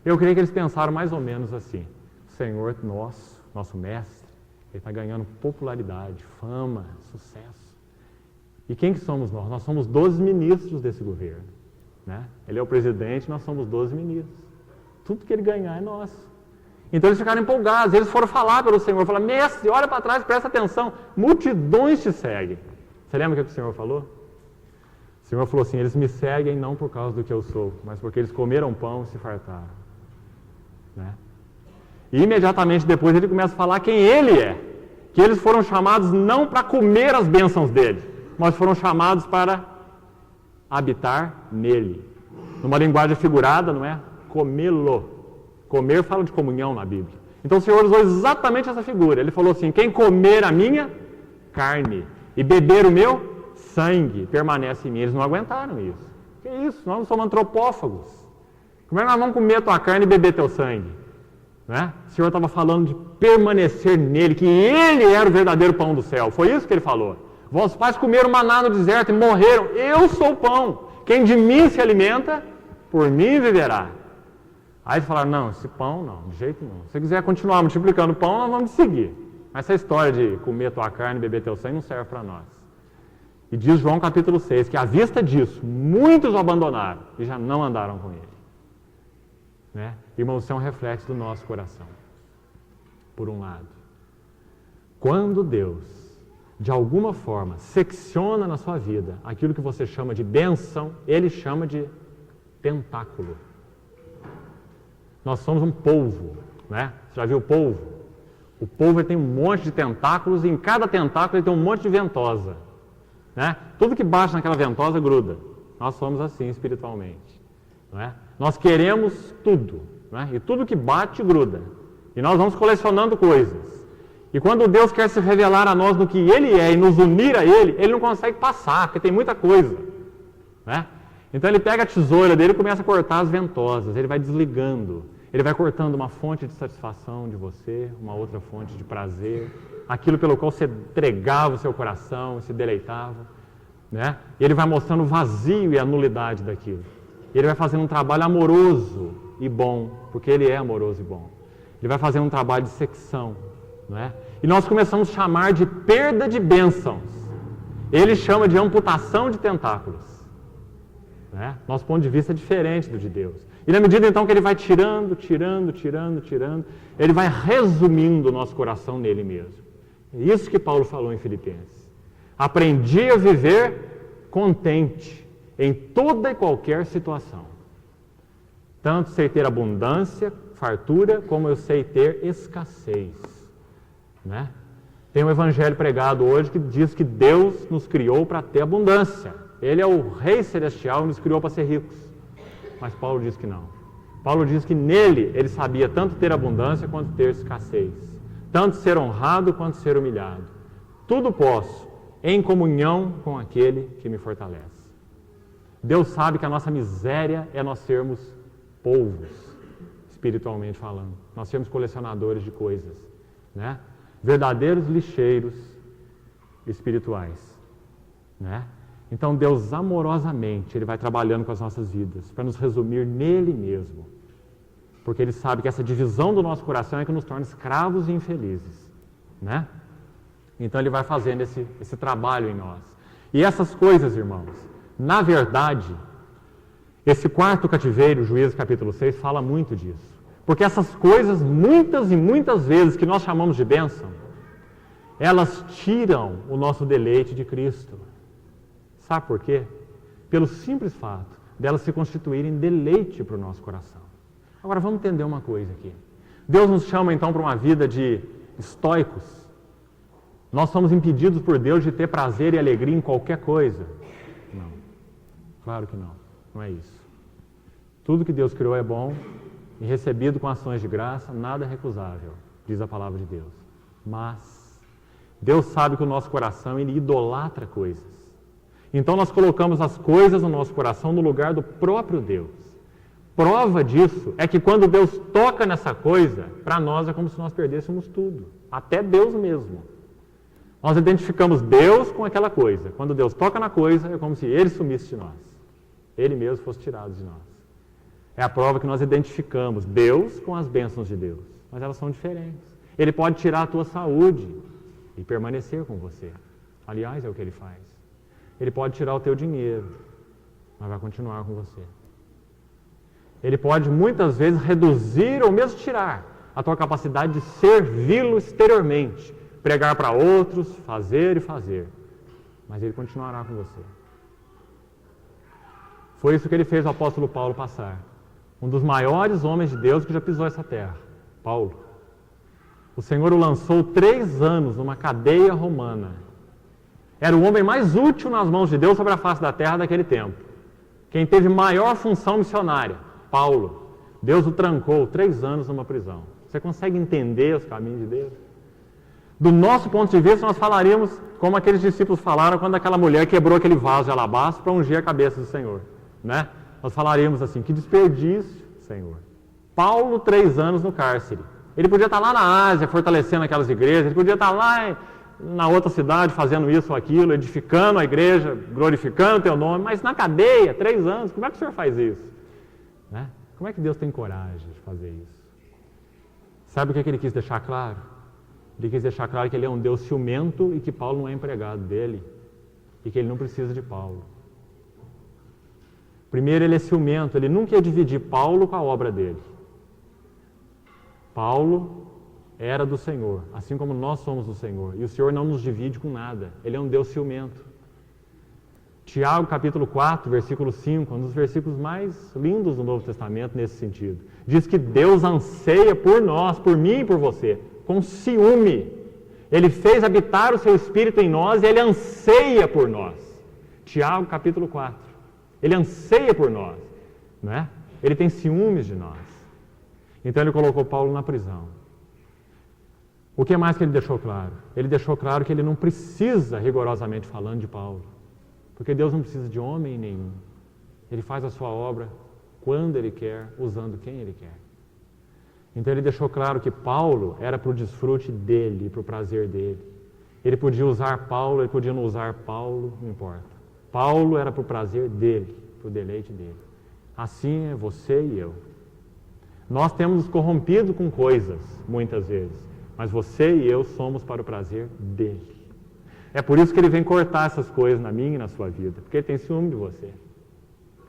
Eu creio que eles pensaram mais ou menos assim. O Senhor nosso mestre, Ele está ganhando popularidade, fama, sucesso. E quem que somos nós? Nós somos 12 ministros desse governo. Né? Ele é o presidente, nós somos 12 ministros. Tudo que Ele ganhar é nosso. Então eles ficaram empolgados, eles foram falar pelo Senhor, falaram, mestre, olha para trás, presta atenção, multidões te seguem. Você lembra o que o Senhor falou? O Senhor falou assim, eles me seguem não por causa do que eu sou, mas porque eles comeram pão e se fartaram. Né? E imediatamente depois Ele começa a falar quem Ele é, que eles foram chamados não para comer as bênçãos dEle, mas foram chamados para habitar nele. Numa linguagem figurada, não é? Comê-lo. Comer fala de comunhão na Bíblia. Então o Senhor usou exatamente essa figura. Ele falou assim, quem comer a minha carne e beber o meu sangue permanece em mim. Eles não aguentaram isso. Que isso? Nós não somos antropófagos. Como é que nós vamos comer a tua carne e beber teu sangue? Né? O Senhor estava falando de permanecer nele, que Ele era o verdadeiro pão do céu. Foi isso que Ele falou. Vossos pais comeram maná no deserto e morreram. Eu sou o pão. Quem de mim se alimenta, por mim viverá. Aí eles falaram, não, esse pão não, de jeito nenhum. Se você quiser continuar multiplicando pão, nós vamos seguir. Mas essa história de comer tua carne e beber teu sangue não serve para nós. E diz João capítulo 6, que à vista disso, muitos o abandonaram e já não andaram com Ele. Né? Irmãos, isso é um reflexo do nosso coração. Por um lado, quando Deus, de alguma forma, secciona na sua vida aquilo que você chama de bênção, Ele chama de tentáculo. Nós somos um polvo, né? Você já viu o polvo? O polvo tem um monte de tentáculos e em cada tentáculo ele tem um monte de ventosa. Né? Tudo que bate naquela ventosa gruda. Nós somos assim espiritualmente. Não é? Nós queremos tudo. Né? E tudo que bate gruda. E nós vamos colecionando coisas. E quando Deus quer se revelar a nós no que Ele é e nos unir a Ele, Ele não consegue passar, porque tem muita coisa. Né? Então Ele pega a tesoura dele e começa a cortar as ventosas. Ele vai desligando. Ele vai cortando uma fonte de satisfação de você, uma outra fonte de prazer, aquilo pelo qual você entregava o seu coração, se deleitava. Né? E Ele vai mostrando o vazio e a nulidade daquilo. Ele vai fazendo um trabalho amoroso e bom, porque Ele é amoroso e bom. Ele vai fazendo um trabalho de secção. Né? E nós começamos a chamar de perda de bênçãos. Ele chama de amputação de tentáculos. Né? Nosso ponto de vista é diferente do de Deus. E na medida então que Ele vai tirando, Ele vai resumindo o nosso coração nele mesmo. É isso que Paulo falou em Filipenses. Aprendi a viver contente em toda e qualquer situação. Tanto sei ter abundância, fartura, como eu sei ter escassez. Né? Tem um evangelho pregado hoje que diz que Deus nos criou para ter abundância. Ele é o Rei Celestial e nos criou para ser ricos. Mas Paulo diz que não. Paulo diz que nele ele sabia tanto ter abundância quanto ter escassez. Tanto ser honrado quanto ser humilhado. Tudo posso em comunhão com aquele que me fortalece. Deus sabe que a nossa miséria é nós sermos polvos, espiritualmente falando. Nós sermos colecionadores de coisas. Né? Verdadeiros lixeiros espirituais. Né? Então Deus amorosamente, Ele vai trabalhando com as nossas vidas, para nos resumir nele mesmo. Porque Ele sabe que essa divisão do nosso coração é que nos torna escravos e infelizes. Né? Então Ele vai fazendo esse trabalho em nós. E essas coisas, irmãos, Na verdade, esse quarto cativeiro, Juízes capítulo 6, fala muito disso. Porque essas coisas, muitas e muitas vezes, que nós chamamos de bênção, elas tiram o nosso deleite de Cristo. Sabe por quê? Pelo simples fato delas se constituírem deleite para o nosso coração. Agora vamos entender uma coisa aqui. Deus nos chama então para uma vida de estoicos. Nós somos impedidos por Deus de ter prazer e alegria em qualquer coisa. Não. Claro que não. Não é isso. Tudo que Deus criou é bom e recebido com ações de graça, nada é recusável, diz a palavra de Deus. Mas Deus sabe que o nosso coração, ele idolatra coisas. Então nós colocamos as coisas no nosso coração no lugar do próprio Deus. Prova disso é que quando Deus toca nessa coisa, para nós é como se nós perdêssemos tudo, até Deus mesmo. Nós identificamos Deus com aquela coisa. Quando Deus toca na coisa, é como se Ele sumisse de nós. Ele mesmo fosse tirado de nós. É a prova que nós identificamos Deus com as bênçãos de Deus. Mas elas são diferentes. Ele pode tirar a tua saúde e permanecer com você. Aliás, é o que Ele faz. Ele pode tirar o teu dinheiro, mas vai continuar com você. Ele pode muitas vezes reduzir ou mesmo tirar a tua capacidade de servi-lo exteriormente, pregar para outros, fazer e fazer. Mas Ele continuará com você. Foi isso que Ele fez o apóstolo Paulo passar. Um dos maiores homens de Deus que já pisou essa terra, Paulo. O Senhor o lançou 3 anos numa cadeia romana. Era o homem mais útil nas mãos de Deus sobre a face da terra daquele tempo. Quem teve maior função missionária, Paulo. Deus o trancou 3 anos numa prisão. Você consegue entender os caminhos de Deus? Do nosso ponto de vista, nós falaríamos como aqueles discípulos falaram quando aquela mulher quebrou aquele vaso de alabastro para ungir a cabeça do Senhor. Né? Nós falaríamos assim, que desperdício, Senhor. Paulo, 3 anos no cárcere. Ele podia estar lá na Ásia, fortalecendo aquelas igrejas, ele podia estar lá na outra cidade, fazendo isso ou aquilo, edificando a igreja, glorificando o teu nome, mas na cadeia, 3 anos, como é que o Senhor faz isso? Né? Como é que Deus tem coragem de fazer isso? Sabe o que Ele quis deixar claro? Ele quis deixar claro que Ele é um Deus ciumento e que Paulo não é empregado dele, e que Ele não precisa de Paulo. Primeiro, Ele é ciumento, Ele nunca ia dividir Paulo com a obra dele. Paulo era do Senhor, assim como nós somos do Senhor. E o Senhor não nos divide com nada. Ele é um Deus ciumento. Tiago, capítulo 4, versículo 5, um dos versículos mais lindos do Novo Testamento nesse sentido. Diz que Deus anseia por nós, por mim e por você, com ciúme. Ele fez habitar o seu Espírito em nós e Ele anseia por nós. Tiago, capítulo 4. Ele anseia por nós. Não é? Ele tem ciúmes de nós. Então Ele colocou Paulo na prisão. O que mais que Ele deixou claro? Ele deixou claro que Ele não precisa, rigorosamente falando, de Paulo. Porque Deus não precisa de homem nenhum. Ele faz a sua obra quando Ele quer, usando quem Ele quer. Então Ele deixou claro que Paulo era para o desfrute dEle, para o prazer dEle. Ele podia usar Paulo, Ele podia não usar Paulo, não importa. Paulo era para o prazer dEle, para o deleite dEle. Assim é você e eu. Nós temos nos corrompido com coisas, muitas vezes. Mas você e eu somos para o prazer dEle. É por isso que Ele vem cortar essas coisas na minha e na sua vida. Porque Ele tem ciúme de você.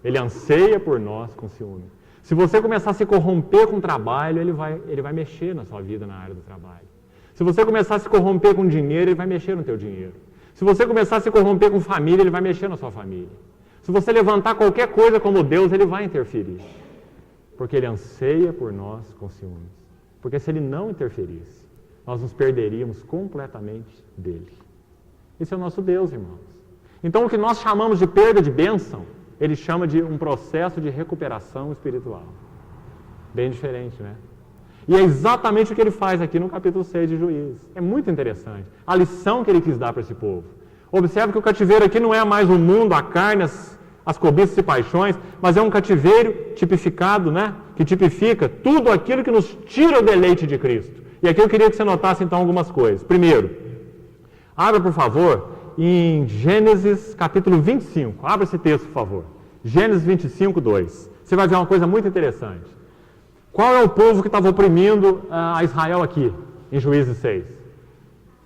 Ele anseia por nós com ciúme. Se você começar a se corromper com o trabalho, Ele vai mexer na sua vida na área do trabalho. Se você começar a se corromper com dinheiro, Ele vai mexer no teu dinheiro. Se você começar a se corromper com família, Ele vai mexer na sua família. Se você levantar qualquer coisa como Deus, Ele vai interferir. Porque Ele anseia por nós com ciúmes. Porque se Ele não interferisse, nós nos perderíamos completamente dEle. Esse é o nosso Deus, irmãos. Então, o que nós chamamos de perda de bênção, Ele chama de um processo de recuperação espiritual. Bem diferente, né? E é exatamente o que Ele faz aqui no capítulo 6 de Juízes. É muito interessante. A lição que Ele quis dar para esse povo. Observe que o cativeiro aqui não é mais o mundo, a carne, as cobiças e paixões, mas é um cativeiro tipificado, né? Que tipifica tudo aquilo que nos tira o deleite de Cristo. E aqui eu queria que você notasse então algumas coisas. Primeiro, abra por favor em Gênesis capítulo 25. Abra esse texto, por favor. Gênesis 25, 2. Você vai ver uma coisa muito interessante. Qual é o povo que estava oprimindo a Israel aqui, em Juízes 6?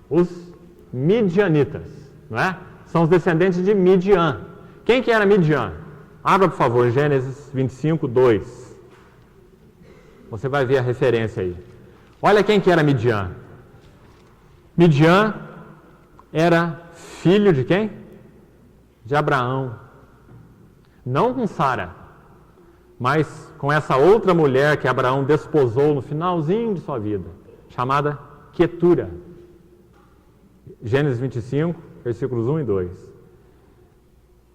Os midianitas, não é? São os descendentes de Midian. Quem que era Midian? Abra, por favor, Gênesis 25, 2. Você vai ver a referência aí. Olha quem que era Midian. Midian era filho de quem? De Abraão. Não com Sara, mas com essa outra mulher que Abraão desposou no finalzinho de sua vida, chamada Quetura. Gênesis 25, versículos 1 e 2.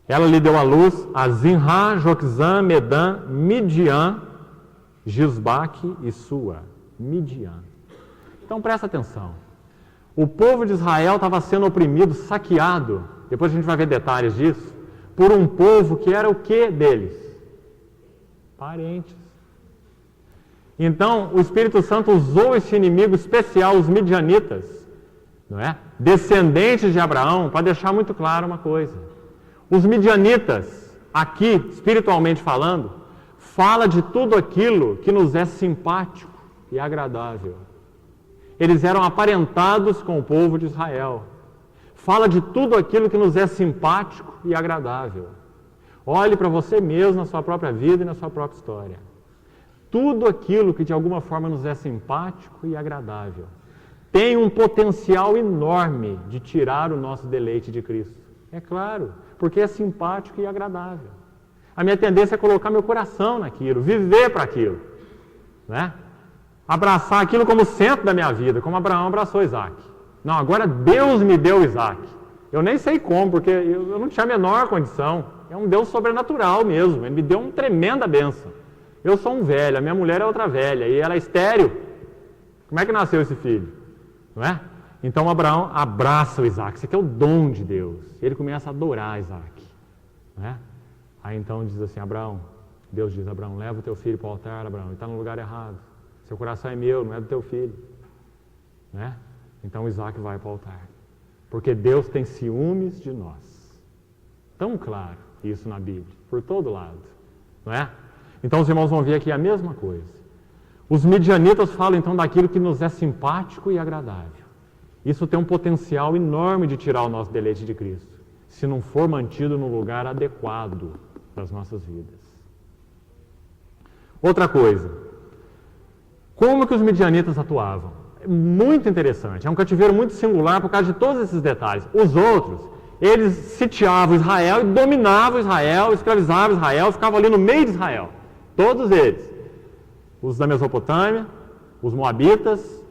Ela lhe deu à luz a Zinra, Joquezã, Medã, Midian, Gisbaque e Sua. Midian. Então presta atenção. O povo de Israel estava sendo oprimido, saqueado, depois a gente vai ver detalhes disso, por um povo que era o que deles? Parentes. Então, o Espírito Santo usou esse inimigo especial, os midianitas, não é? Descendentes de Abraão, para deixar muito claro uma coisa. Os midianitas, aqui, espiritualmente falando, fala de tudo aquilo que nos é simpático e agradável. Eles eram aparentados com o povo de Israel. Fala de tudo aquilo que nos é simpático e agradável. Olhe para você mesmo, na sua própria vida e na sua própria história. Tudo aquilo que de alguma forma nos é simpático e agradável tem um potencial enorme de tirar o nosso deleite de Cristo. É claro, porque é simpático e agradável. A minha tendência é colocar meu coração naquilo, viver para aquilo, né? Abraçar aquilo como centro da minha vida, como Abraão abraçou Isaac. Não, agora Deus me deu Isaac. Eu nem sei como, porque eu não tinha a menor condição. É um Deus sobrenatural mesmo, Ele me deu uma tremenda bênção. Eu sou um velho, a minha mulher é outra velha, e ela é estéril. Como é que nasceu esse filho? Não é? Então Abraão abraça o Isaac, isso aqui é o dom de Deus. E ele começa a adorar Isaac. Não é? Aí então diz assim, Deus diz, Abraão, leva o teu filho para o altar, Abraão, ele está no lugar errado. Seu coração é meu, não é do teu filho. Né? Então Isaac vai para o altar. Porque Deus tem ciúmes de nós. Tão claro isso na Bíblia, por todo lado. Não é? Então os irmãos vão ver aqui a mesma coisa. Os midianitas falam então daquilo que nos é simpático e agradável. Isso tem um potencial enorme de tirar o nosso deleite de Cristo, se não for mantido no lugar adequado das nossas vidas. Outra coisa, como que os midianitas atuavam? Muito interessante, é um cativeiro muito singular por causa de todos esses detalhes. Os outros, eles sitiavam Israel e dominavam Israel, escravizavam Israel, ficavam ali no meio de Israel. Todos eles. Os da Mesopotâmia, os Moabitas,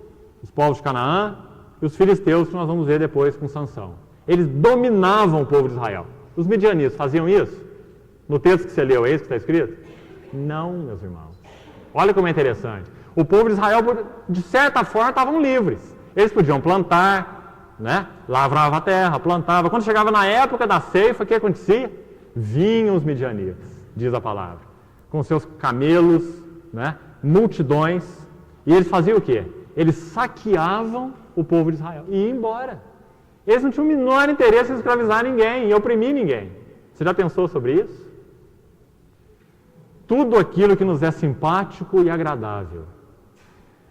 os povos de Canaã e os filisteus, que nós vamos ver depois com Sansão. Eles dominavam o povo de Israel. Os midianitas faziam isso? No texto que você leu, é isso que está escrito? Não, meus irmãos. Olha como é interessante. O povo de Israel, de certa forma, estavam livres. Eles podiam plantar, né? Lavrava a terra, plantava. Quando chegava na época da ceifa, o que acontecia? Vinham os midianitas, diz a palavra, com seus camelos, né? Multidões. E eles faziam o quê? Eles saqueavam o povo de Israel e iam embora. Eles não tinham o menor interesse em escravizar ninguém, em oprimir ninguém. Você já pensou sobre isso? Tudo aquilo que nos é simpático e agradável.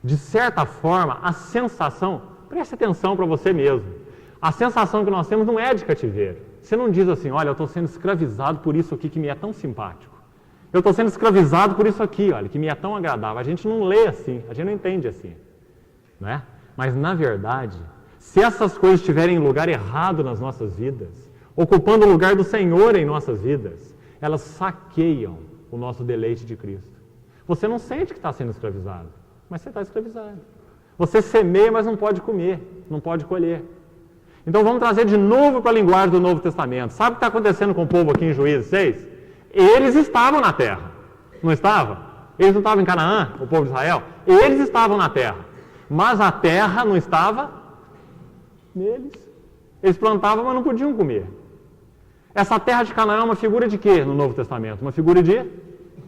De certa forma, a sensação, preste atenção para você mesmo, a sensação que nós temos não é de cativeiro. Você não diz assim, olha, eu estou sendo escravizado por isso aqui que me é tão simpático. Eu estou sendo escravizado por isso aqui, olha, que me é tão agradável. A gente não lê assim, a gente não entende assim. Não é? Mas, na verdade, se essas coisas estiverem em lugar errado nas nossas vidas, ocupando o lugar do Senhor em nossas vidas, elas saqueiam o nosso deleite de Cristo. Você não sente que está sendo escravizado, mas você está escravizado. Você semeia, mas não pode comer, não pode colher. Então vamos trazer de novo para a linguagem do Novo Testamento. Sabe o que está acontecendo com o povo aqui em Juízes 6? Eles estavam na terra, não estavam? Eles não estavam em Canaã, o povo de Israel? Eles estavam na terra, mas a terra não estava neles. Eles plantavam, mas não podiam comer. Essa terra de Canaã é uma figura de quê no Novo Testamento? Uma figura de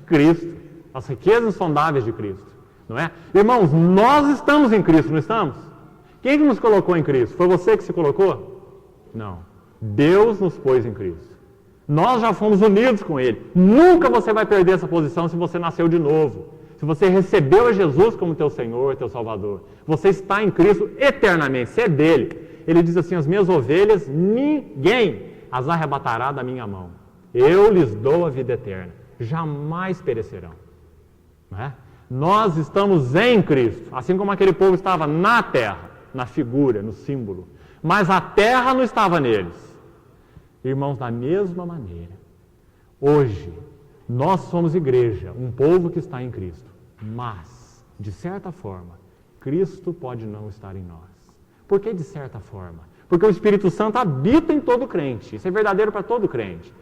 Cristo, as riquezas insondáveis de Cristo, não é? Irmãos, nós estamos em Cristo, não estamos? Quem que nos colocou em Cristo? Foi você que se colocou? Não. Deus nos pôs em Cristo. Nós já fomos unidos com Ele. Nunca você vai perder essa posição se você nasceu de novo. Se você recebeu a Jesus como teu Senhor, teu Salvador. Você está em Cristo eternamente, você é dele. Ele diz assim, as minhas ovelhas, ninguém as arrebatará da minha mão. Eu lhes dou a vida eterna. Jamais perecerão. Não é? Nós estamos em Cristo, assim como aquele povo estava na terra, na figura, no símbolo. Mas a terra não estava neles. Irmãos, da mesma maneira, hoje, nós somos igreja, um povo que está em Cristo. Mas, de certa forma, Cristo pode não estar em nós. Por que de certa forma? Porque o Espírito Santo habita em todo crente. Isso é verdadeiro para todo crente.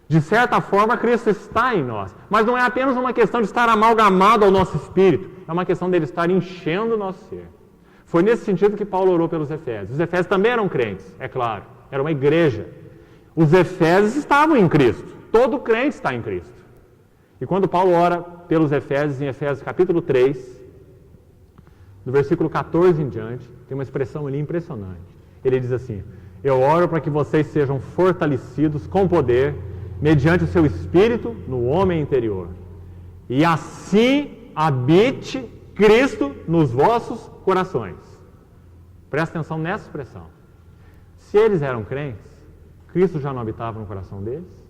De certa forma, Cristo está em nós. Mas não é apenas uma questão de estar amalgamado ao nosso espírito. É uma questão dele estar enchendo o nosso ser. Foi nesse sentido que Paulo orou pelos Efésios. Os Efésios também eram crentes, é claro. Era uma igreja. Os Efésios estavam em Cristo. Todo crente está em Cristo. E quando Paulo ora pelos Efésios, em Efésios capítulo 3, do versículo 14 em diante, tem uma expressão ali impressionante. Ele diz assim: eu oro para que vocês sejam fortalecidos com poder, mediante o seu espírito no homem interior. E assim habite Cristo nos vossos corações. Presta atenção nessa expressão. Se eles eram crentes, Cristo já não habitava no coração deles?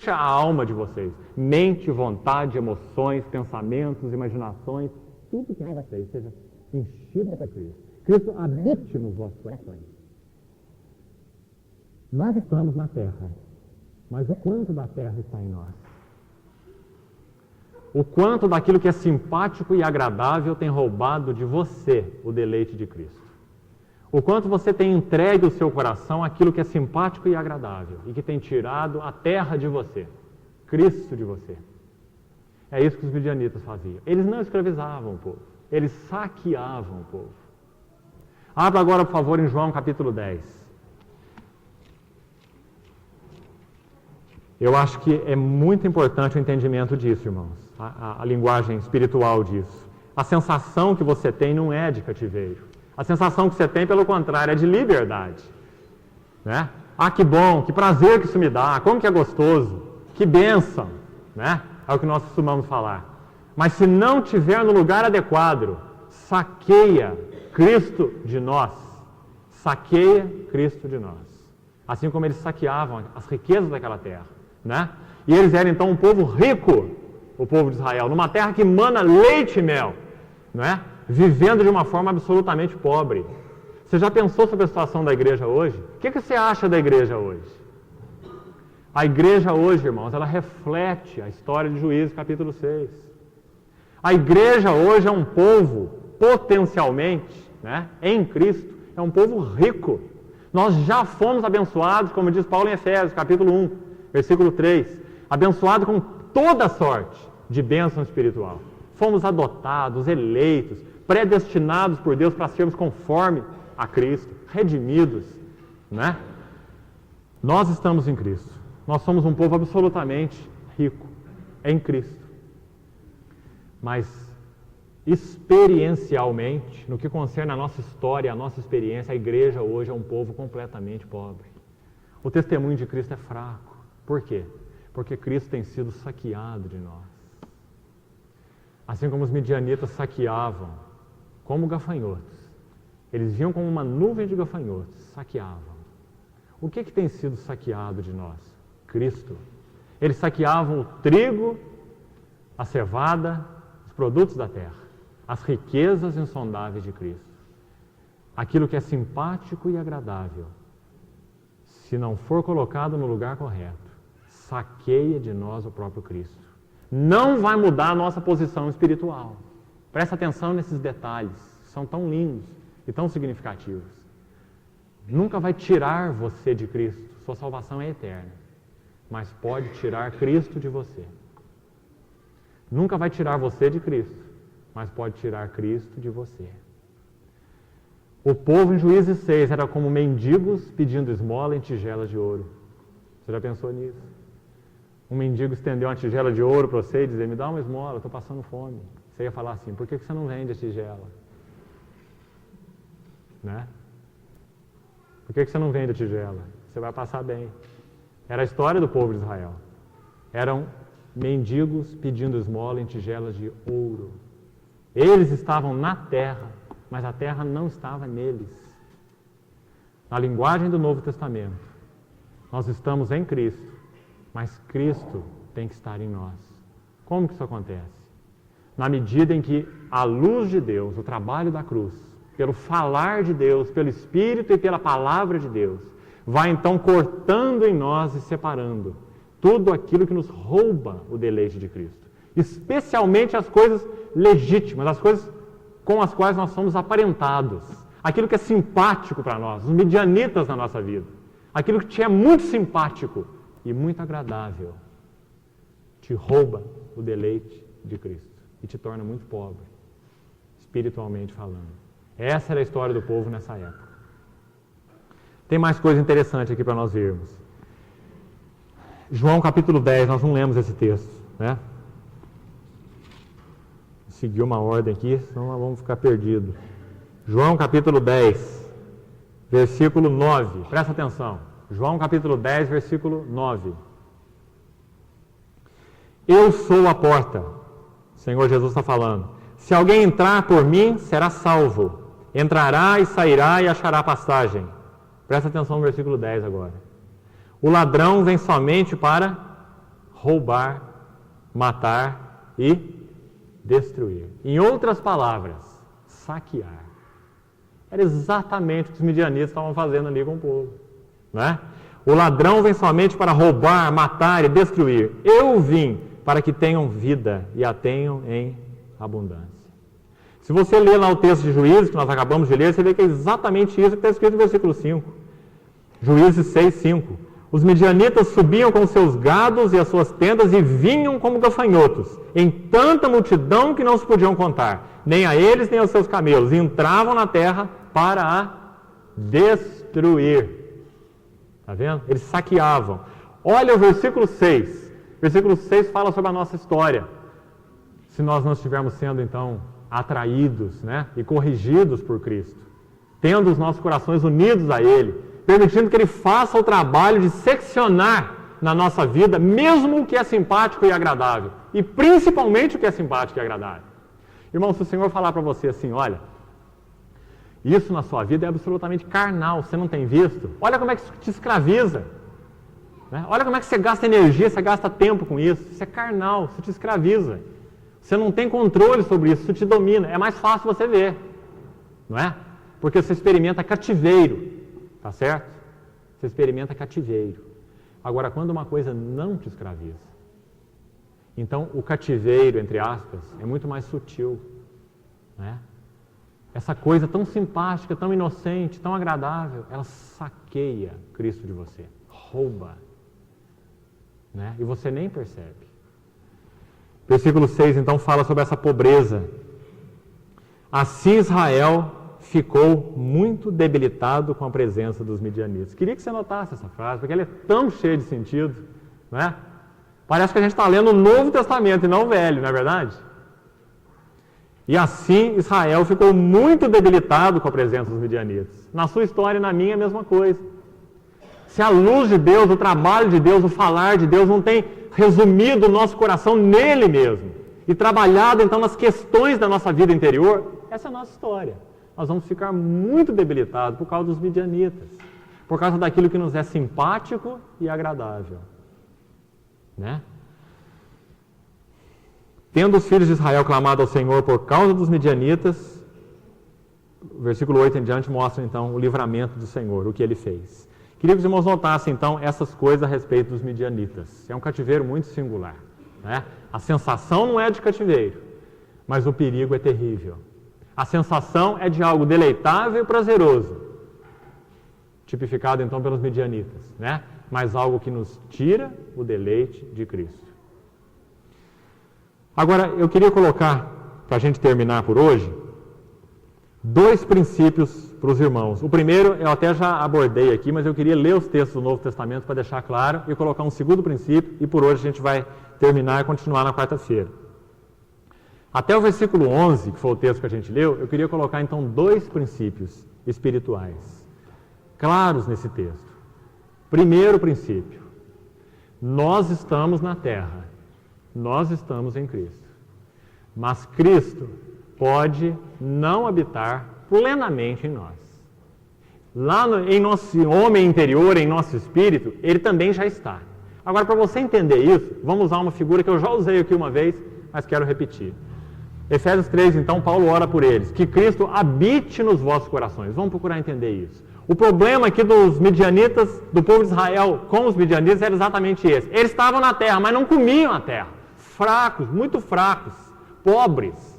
A alma de vocês, mente, vontade, emoções, pensamentos, imaginações, tudo que vocês seja enchido para Cristo. Cristo habite nos vossos corações. Nós estamos na terra, mas o quanto da terra está em nós? O quanto daquilo que é simpático e agradável tem roubado de você o deleite de Cristo? O quanto você tem entregue o seu coração àquilo que é simpático e agradável e que tem tirado a terra de você, Cristo de você. É isso que os midianitas faziam. Eles não escravizavam o povo, eles saqueavam o povo. Abra agora, por favor, em João capítulo 10. Eu acho que é muito importante o entendimento disso, irmãos, a linguagem espiritual disso. A sensação que você tem não é de cativeiro. A sensação que você tem, pelo contrário, é de liberdade. Né? Ah, que bom, que prazer que isso me dá, como que é gostoso, que bênção. Né? É o que nós costumamos falar. Mas se não tiver no lugar adequado, saqueia Cristo de nós. Saqueia Cristo de nós. Assim como eles saqueavam as riquezas daquela terra. Né? E eles eram então um povo rico, o povo de Israel, numa terra que mana leite e mel. Né? Vivendo de uma forma absolutamente pobre. Você já pensou sobre a situação da igreja hoje? O que você acha da igreja hoje? A igreja hoje, irmãos, ela reflete a história de Juízes, capítulo 6. A igreja hoje é um povo, potencialmente, né, em Cristo, é um povo rico. Nós já fomos abençoados, como diz Paulo em Efésios, capítulo 1, versículo 3, abençoados com toda sorte de bênção espiritual. Fomos adotados, eleitos, predestinados por Deus para sermos conforme a Cristo, redimidos, né? Nós estamos em Cristo. Nós somos um povo absolutamente rico em Cristo. Mas experiencialmente, no que concerne a nossa história, a nossa experiência, a igreja hoje é um povo completamente pobre. O testemunho de Cristo é fraco. Por quê? Porque Cristo tem sido saqueado de nós. Assim como os midianitas saqueavam, como gafanhotos. Eles vinham como uma nuvem de gafanhotos, saqueavam. O que tem sido saqueado de nós? Cristo. Eles saqueavam o trigo, a cevada, os produtos da terra, as riquezas insondáveis de Cristo. Aquilo que é simpático e agradável, se não for colocado no lugar correto, saqueia de nós o próprio Cristo. Não vai mudar a nossa posição espiritual. Presta atenção nesses detalhes, que são tão lindos e tão significativos. Nunca vai tirar você de Cristo, sua salvação é eterna, mas pode tirar Cristo de você. Nunca vai tirar você de Cristo, mas pode tirar Cristo de você. O povo em Juízes 6 era como mendigos pedindo esmola em tigelas de ouro. Você já pensou nisso? Um mendigo estendeu uma tigela de ouro para você e dizer, me dá uma esmola, estou passando fome. Você ia falar assim, por que você não vende a tigela? Né? Por que você não vende a tigela? Você vai passar bem. Era a história do povo de Israel. Eram mendigos pedindo esmola em tigelas de ouro. Eles estavam na terra, mas a terra não estava neles. Na linguagem do Novo Testamento, nós estamos em Cristo, mas Cristo tem que estar em nós. Como que isso acontece? Na medida em que a luz de Deus, o trabalho da cruz, pelo falar de Deus, pelo Espírito e pela palavra de Deus, vai então cortando em nós e separando tudo aquilo que nos rouba o deleite de Cristo. Especialmente as coisas legítimas, as coisas com as quais nós somos aparentados. Aquilo que é simpático para nós, os midianitas na nossa vida. Aquilo que te é muito simpático e muito agradável. Te rouba o deleite de Cristo e te torna muito pobre, espiritualmente falando. Essa era a história do povo nessa época. Tem mais coisa interessante aqui para nós vermos. João capítulo 10, nós não lemos esse texto, né? Seguir uma ordem aqui, senão nós vamos ficar perdidos. João capítulo 10, versículo 9. Presta atenção. João capítulo 10, versículo 9. Eu sou a porta. O Senhor Jesus está falando. Se alguém entrar por mim, será salvo. Entrará e sairá e achará pastagem. Presta atenção no versículo 10 agora. O ladrão vem somente para roubar, matar e destruir. Em outras palavras, saquear. Era exatamente o que os midianitas estavam fazendo ali com o povo. Né? O ladrão vem somente para roubar, matar e destruir. Eu vim para que tenham vida e a tenham em abundância. Se você ler lá o texto de Juízes, que nós acabamos de ler, você vê que é exatamente isso que está escrito no versículo 5. Juízes 6, 5. Os midianitas subiam com seus gados e as suas tendas e vinham como gafanhotos, em tanta multidão que não se podiam contar, nem a eles nem aos seus camelos, e entravam na terra para a destruir. Está vendo? Eles saqueavam. Olha o versículo 6. O versículo 6 fala sobre a nossa história. Se nós não estivermos sendo, então, atraídos, né, e corrigidos por Cristo, tendo os nossos corações unidos a Ele, permitindo que Ele faça o trabalho de seccionar na nossa vida, mesmo o que é simpático e agradável, e principalmente o que é simpático e agradável. Irmão, se o Senhor falar para você assim, olha, isso na sua vida é absolutamente carnal, você não tem visto? Olha como é que isso te escraviza. Né? Olha como é que você gasta energia, você gasta tempo com isso. Isso é carnal, isso te escraviza. Você não tem controle sobre isso, isso te domina. É mais fácil você ver, não é? Porque você experimenta cativeiro, tá certo? Você experimenta cativeiro. Agora, quando uma coisa não te escraviza, então o cativeiro, entre aspas, é muito mais sutil, né? Essa coisa tão simpática, tão inocente, tão agradável, ela saqueia Cristo de você, rouba, né? E você nem percebe. Versículo 6, então, fala sobre essa pobreza. Assim Israel ficou muito debilitado com a presença dos midianitas. Queria que você notasse essa frase, porque ela é tão cheia de sentido, né? Parece que a gente está lendo o Novo Testamento e não o Velho, não é verdade? E assim Israel ficou muito debilitado com a presença dos midianitas. Na sua história e na minha, a mesma coisa. Se a luz de Deus, o trabalho de Deus, o falar de Deus não tem resumido o nosso coração nele mesmo e trabalhado então nas questões da nossa vida interior, essa é a nossa história. Nós vamos ficar muito debilitados por causa dos midianitas, por causa daquilo que nos é simpático e agradável. né? Tendo os filhos de Israel clamado ao Senhor por causa dos midianitas, o versículo 8 em diante mostra então o livramento do Senhor, o que ele fez. Queria que os irmãos notassem então essas coisas a respeito dos midianitas. É um cativeiro muito singular, né? A sensação não é de cativeiro, mas o perigo é terrível. A sensação é de algo deleitável e prazeroso, tipificado então pelos midianitas, né? Mas algo que nos tira o deleite de Cristo. Agora, eu queria colocar, para a gente terminar por hoje, 2 princípios para os irmãos. O primeiro, eu até já abordei aqui, mas eu queria ler os textos do Novo Testamento para deixar claro e colocar um segundo princípio, e por hoje a gente vai terminar e continuar na quarta-feira. Até o versículo 11, que foi o texto que a gente leu, eu queria colocar então 2 princípios espirituais, claros nesse texto. Primeiro princípio, nós estamos na terra, nós estamos em Cristo, mas Cristo pode não habitar plenamente em nós. Lá em nosso homem interior, em nosso espírito, ele também já está. Agora, para você entender isso, vamos usar uma figura que eu já usei aqui uma vez, mas quero repetir. Efésios 3, então, Paulo ora por eles, que Cristo habite nos vossos corações. Vamos procurar entender isso. O problema aqui dos midianitas, do povo de Israel com os midianitas, era exatamente esse. Eles estavam na terra, mas não comiam a terra. Fracos, muito fracos, pobres.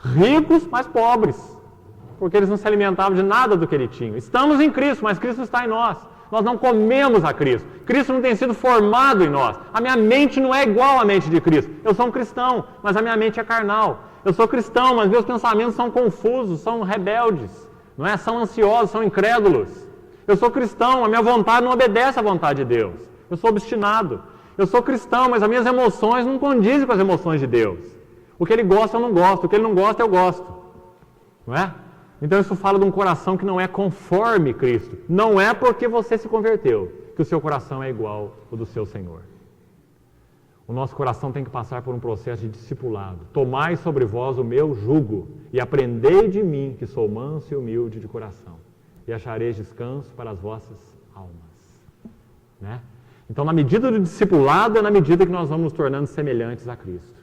Ricos, mas pobres, porque eles não se alimentavam de nada do que ele tinha. Estamos em Cristo, mas Cristo está em nós. Nós não comemos a Cristo. Cristo não tem sido formado em nós. A minha mente não é igual à mente de Cristo. Eu sou um cristão, mas a minha mente é carnal. Eu sou cristão, mas meus pensamentos são confusos, são rebeldes, não é? São ansiosos, são incrédulos. Eu sou cristão, a minha vontade não obedece à vontade de Deus. Eu sou obstinado. Eu sou cristão, mas as minhas emoções não condizem com as emoções de Deus. O que ele gosta eu não gosto, o que ele não gosta eu gosto. Não é? Então isso fala de um coração que não é conforme Cristo. Não é porque você se converteu que o seu coração é igual ao do seu Senhor. O nosso coração tem que passar por um processo de discipulado. Tomai sobre vós o meu jugo e aprendei de mim, que sou manso e humilde de coração, e achareis descanso para as vossas almas. Né? Então, na medida do discipulado, é na medida que nós vamos nos tornando semelhantes a Cristo.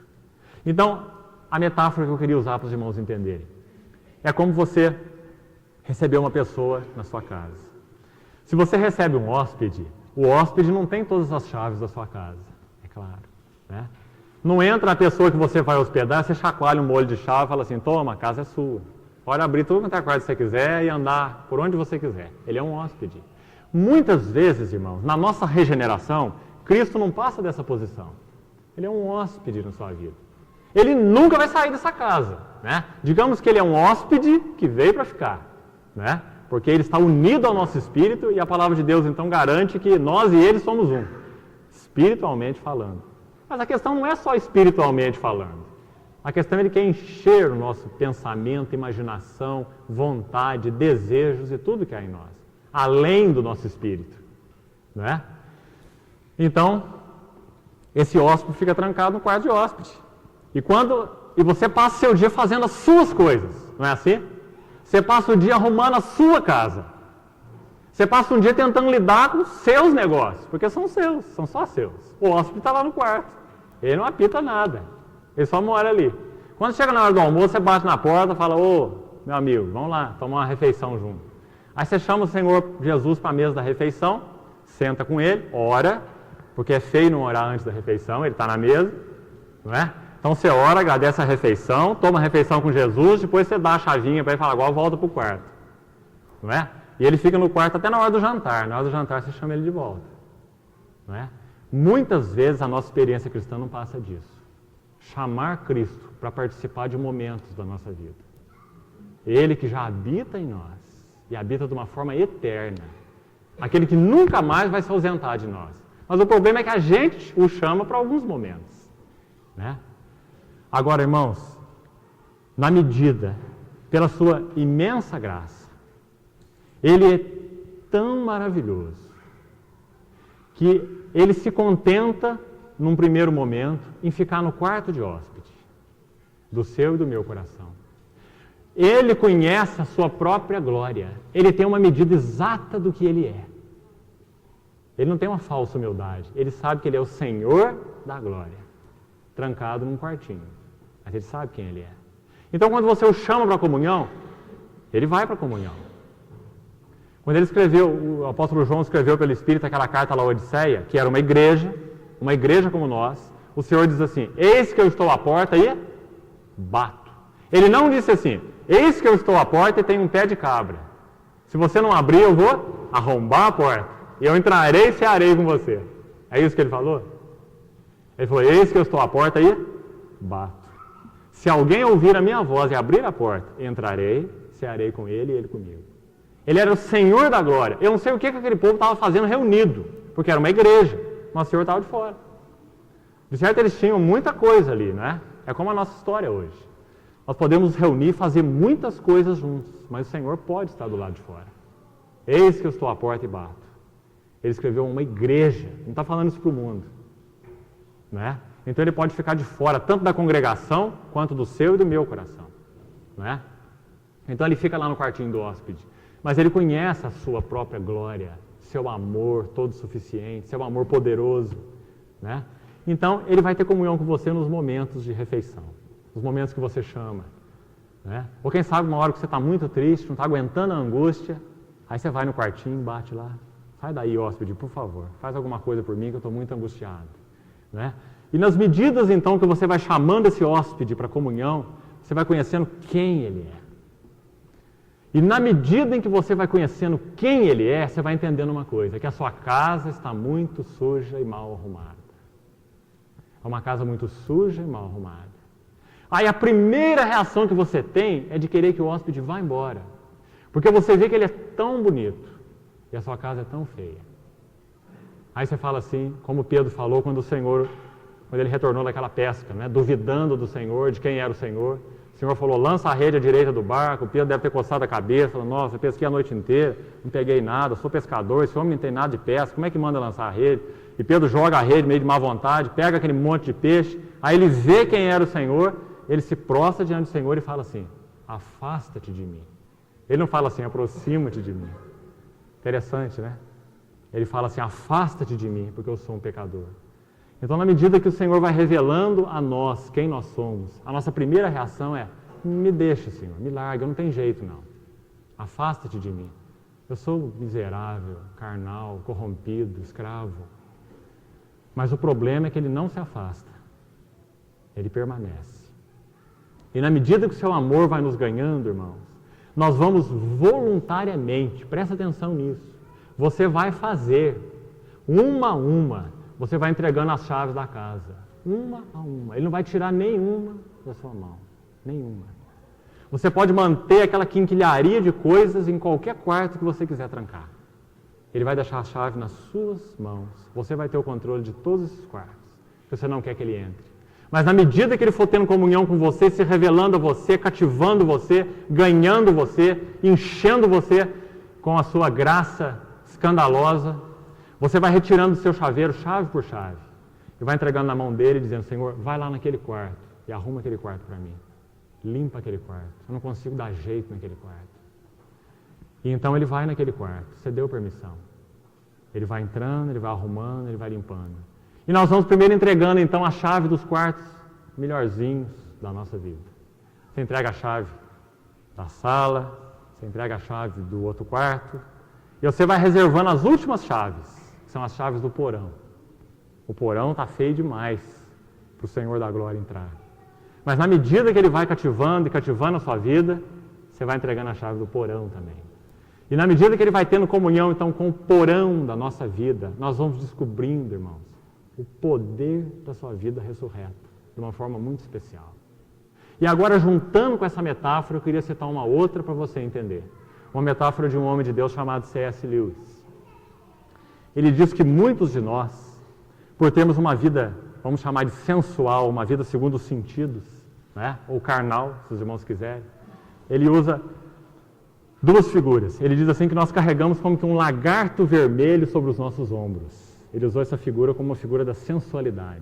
Então, a metáfora que eu queria usar para os irmãos entenderem é como você receber uma pessoa na sua casa. Se você recebe um hóspede, o hóspede não tem todas as chaves da sua casa, é claro. Né? Não entra a pessoa que você vai hospedar, você chacoalha um molho de chave e fala assim, toma, a casa é sua. Pode abrir tudo quanto é quarto que você quiser e andar por onde você quiser. Ele é um hóspede. Muitas vezes, irmãos, na nossa regeneração, Cristo não passa dessa posição. Ele é um hóspede na sua vida. Ele nunca vai sair dessa casa. Né? Digamos que ele é um hóspede que veio para ficar. Né? Porque ele está unido ao nosso espírito e a palavra de Deus então garante que nós e ele somos um. Espiritualmente falando. Mas a questão não é só espiritualmente falando. A questão é ele quer encher o nosso pensamento, imaginação, vontade, desejos e tudo que há em nós. Além do nosso espírito. Não é? Então, esse hóspede fica trancado no quarto de hóspede. E você passa seu dia fazendo as suas coisas. Não é assim? Você passa o dia arrumando a sua casa. Você passa um dia tentando lidar com os seus negócios. Porque são seus, são só seus. O hóspede está lá no quarto. Ele não apita nada. Ele só mora ali. Quando chega na hora do almoço, você bate na porta e fala, ô, meu amigo, vamos lá tomar uma refeição junto. Aí você chama o Senhor Jesus para a mesa da refeição, senta com ele, ora, porque é feio não orar antes da refeição, ele está na mesa, não é? Então você ora, agradece a refeição, toma a refeição com Jesus, depois você dá a chavinha para ele e fala, agora volta para o quarto. Não é? E ele fica no quarto até na hora do jantar. Na hora do jantar você chama ele de volta. Não é? Muitas vezes a nossa experiência cristã não passa disso. Chamar Cristo para participar de momentos da nossa vida. Ele que já habita em nós e habita de uma forma eterna. Aquele que nunca mais vai se ausentar de nós. Mas o problema é que a gente o chama para alguns momentos. Né? Agora, irmãos, na medida, pela sua imensa graça, Ele é tão maravilhoso que Ele se contenta, num primeiro momento, em ficar no quarto de hóspede, do seu e do meu coração. Ele conhece a sua própria glória. Ele tem uma medida exata do que Ele é. Ele não tem uma falsa humildade. Ele sabe que ele é o Senhor da glória, trancado num quartinho. Mas ele sabe quem ele é. Então, quando você o chama para a comunhão, ele vai para a comunhão. Quando ele escreveu, o apóstolo João escreveu pelo Espírito aquela carta à Laodiceia, que era uma igreja como nós, o Senhor diz assim: eis que eu estou à porta e bato. Ele não disse assim: eis que eu estou à porta e tenho um pé de cabra. Se você não abrir, eu vou arrombar a porta. E eu entrarei e cearei com você. É isso que ele falou? Ele falou: eis que eu estou à porta e bato. Se alguém ouvir a minha voz e abrir a porta, entrarei, cearei com ele e ele comigo. Ele era o Senhor da glória. Eu não sei o que aquele povo estava fazendo reunido, porque era uma igreja, mas o Senhor estava de fora. De certo, eles tinham muita coisa ali, né? É como a nossa história hoje. Nós podemos nos reunir e fazer muitas coisas juntos, mas o Senhor pode estar do lado de fora. Eis que eu estou à porta e bato. Ele escreveu uma igreja, não está falando isso para o mundo, né? Então ele pode ficar de fora, tanto da congregação, quanto do seu e do meu coração, né? Então ele fica lá no quartinho do hóspede, mas ele conhece a sua própria glória, seu amor todo suficiente, seu amor poderoso, né? Então ele vai ter comunhão com você nos momentos de refeição, nos momentos que você chama, né? Ou quem sabe uma hora que você está muito triste, não está aguentando a angústia, aí você vai no quartinho, bate lá: sai daí, hóspede, por favor, faz alguma coisa por mim que eu estou muito angustiado, né? E nas medidas, então, que você vai chamando esse hóspede para a comunhão, você vai conhecendo quem ele é. E na medida em que você vai conhecendo quem ele é, você vai entendendo uma coisa: que a sua casa está muito suja e mal arrumada. É uma casa muito suja e mal arrumada. Aí a primeira reação que você tem é de querer que o hóspede vá embora. Porque você vê que ele é tão bonito e a sua casa é tão feia. Aí você fala assim, como Pedro falou quando ele retornou daquela pesca, né, duvidando do Senhor, de quem era o Senhor. O Senhor falou: lança a rede à direita do barco. Pedro deve ter coçado a cabeça, falou: nossa, eu pesquei a noite inteira, não peguei nada, sou pescador, esse homem não tem nada de pesca, como é que manda lançar a rede? E Pedro joga a rede meio de má vontade, pega aquele monte de peixe, aí ele vê quem era o Senhor, ele se prostra diante do Senhor e fala assim: afasta-te de mim. Ele não fala assim: aproxima-te de mim. Interessante, né? Ele fala assim: afasta-te de mim, porque eu sou um pecador. Então, na medida que o Senhor vai revelando a nós quem nós somos, a nossa primeira reação é: me deixa, Senhor, me larga, não tem jeito não. Afasta-te de mim. Eu sou miserável, carnal, corrompido, escravo. Mas o problema é que ele não se afasta. Ele permanece. E na medida que o seu amor vai nos ganhando, irmãos, nós vamos voluntariamente, presta atenção nisso, você vai fazer, uma a uma, você vai entregando as chaves da casa, uma a uma. Ele não vai tirar nenhuma da sua mão, nenhuma. Você pode manter aquela quinquilharia de coisas em qualquer quarto que você quiser trancar. Ele vai deixar a chave nas suas mãos. Você vai ter o controle de todos esses quartos, que você não quer que ele entre. Mas na medida que ele for tendo comunhão com você, se revelando a você, cativando você, ganhando você, enchendo você com a sua graça escandalosa, você vai retirando do seu chaveiro, chave por chave, e vai entregando na mão dele, dizendo: Senhor, vai lá naquele quarto e arruma aquele quarto para mim. Limpa aquele quarto. Eu não consigo dar jeito naquele quarto. E então ele vai naquele quarto. Você deu permissão. Ele vai entrando, ele vai arrumando, ele vai limpando. E nós vamos primeiro entregando então a chave dos quartos melhorzinhos da nossa vida. Você entrega a chave da sala, você entrega a chave do outro quarto, e você vai reservando as últimas chaves, que são as chaves do porão. O porão está feio demais para o Senhor da glória entrar. Mas na medida que ele vai cativando e cativando a sua vida, você vai entregando a chave do porão também. E na medida que ele vai tendo comunhão então com o porão da nossa vida, nós vamos descobrindo, irmãos, o poder da sua vida ressurreta, de uma forma muito especial. E agora, juntando com essa metáfora, eu queria citar uma outra para você entender. Uma metáfora de um homem de Deus chamado C.S. Lewis. Ele diz que muitos de nós, por termos uma vida, vamos chamar de sensual, uma vida segundo os sentidos, né? Ou carnal, se os irmãos quiserem, ele usa duas figuras. Ele diz assim que nós carregamos como que um lagarto vermelho sobre os nossos ombros. Ele usou essa figura como uma figura da sensualidade.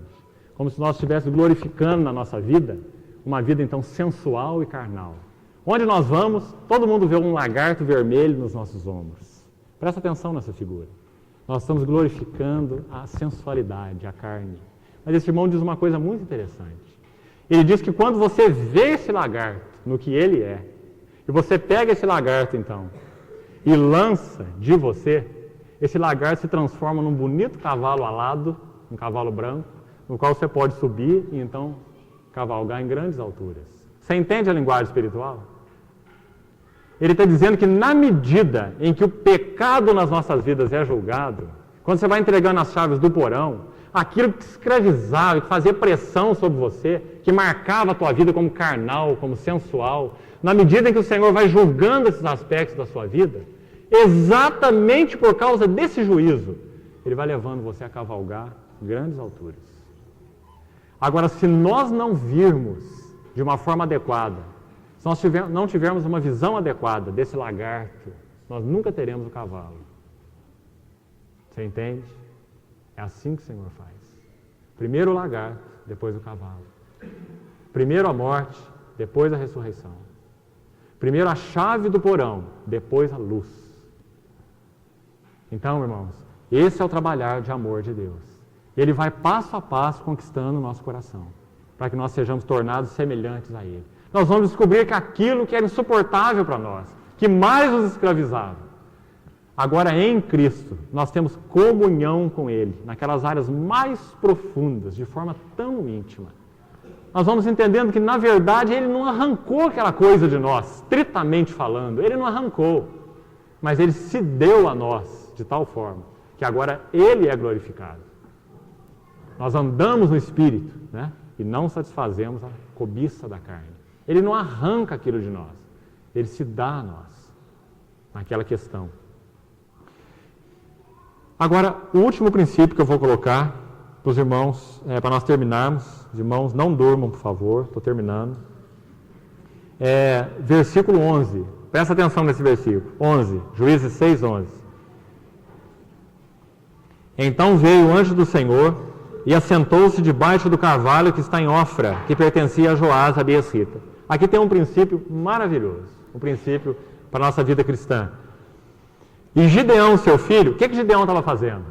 Como se nós estivéssemos glorificando na nossa vida, uma vida então sensual e carnal. Onde nós vamos, todo mundo vê um lagarto vermelho nos nossos ombros. Presta atenção nessa figura. Nós estamos glorificando a sensualidade, a carne. Mas esse irmão diz uma coisa muito interessante. Ele diz que quando você vê esse lagarto no que ele é, e você pega esse lagarto então, e lança de você, esse lagarto se transforma num bonito cavalo alado, um cavalo branco, no qual você pode subir e então cavalgar em grandes alturas. Você entende a linguagem espiritual? Ele está dizendo que na medida em que o pecado nas nossas vidas é julgado, quando você vai entregando as chaves do porão, aquilo que te escravizava, que fazia pressão sobre você, que marcava a tua vida como carnal, como sensual, na medida em que o Senhor vai julgando esses aspectos da sua vida, exatamente por causa desse juízo, Ele vai levando você a cavalgar grandes alturas. Agora, se nós não virmos de uma forma adequada, se nós não tivermos uma visão adequada desse lagarto, nós nunca teremos o cavalo. Você entende? É assim que o Senhor faz. Primeiro o lagarto, depois o cavalo. Primeiro a morte, depois a ressurreição. Primeiro a chave do porão, depois a luz. Então, irmãos, esse é o trabalhar de amor de Deus. Ele vai passo a passo conquistando o nosso coração, para que nós sejamos tornados semelhantes a Ele. Nós vamos descobrir que aquilo que era insuportável para nós, que mais nos escravizava, agora em Cristo, nós temos comunhão com Ele, naquelas áreas mais profundas, de forma tão íntima. Nós vamos entendendo que, na verdade, Ele não arrancou aquela coisa de nós, estritamente falando, Ele não arrancou, mas Ele se deu a nós, de tal forma, que agora Ele é glorificado. Nós andamos no Espírito, né? E não satisfazemos a cobiça da carne. Ele não arranca aquilo de nós, Ele se dá a nós, naquela questão. Agora, o último princípio que eu vou colocar para os irmãos, para nós terminarmos, os irmãos não durmam, por favor, estou terminando, versículo 11, presta atenção nesse versículo, 11, Juízes 6, 11. Então veio o anjo do Senhor e assentou-se debaixo do carvalho que está em Ofra, que pertencia a Joás, a Biesrita. Aqui tem um princípio maravilhoso, um princípio para a nossa vida cristã. E Gideão, seu filho, o que Gideão estava fazendo?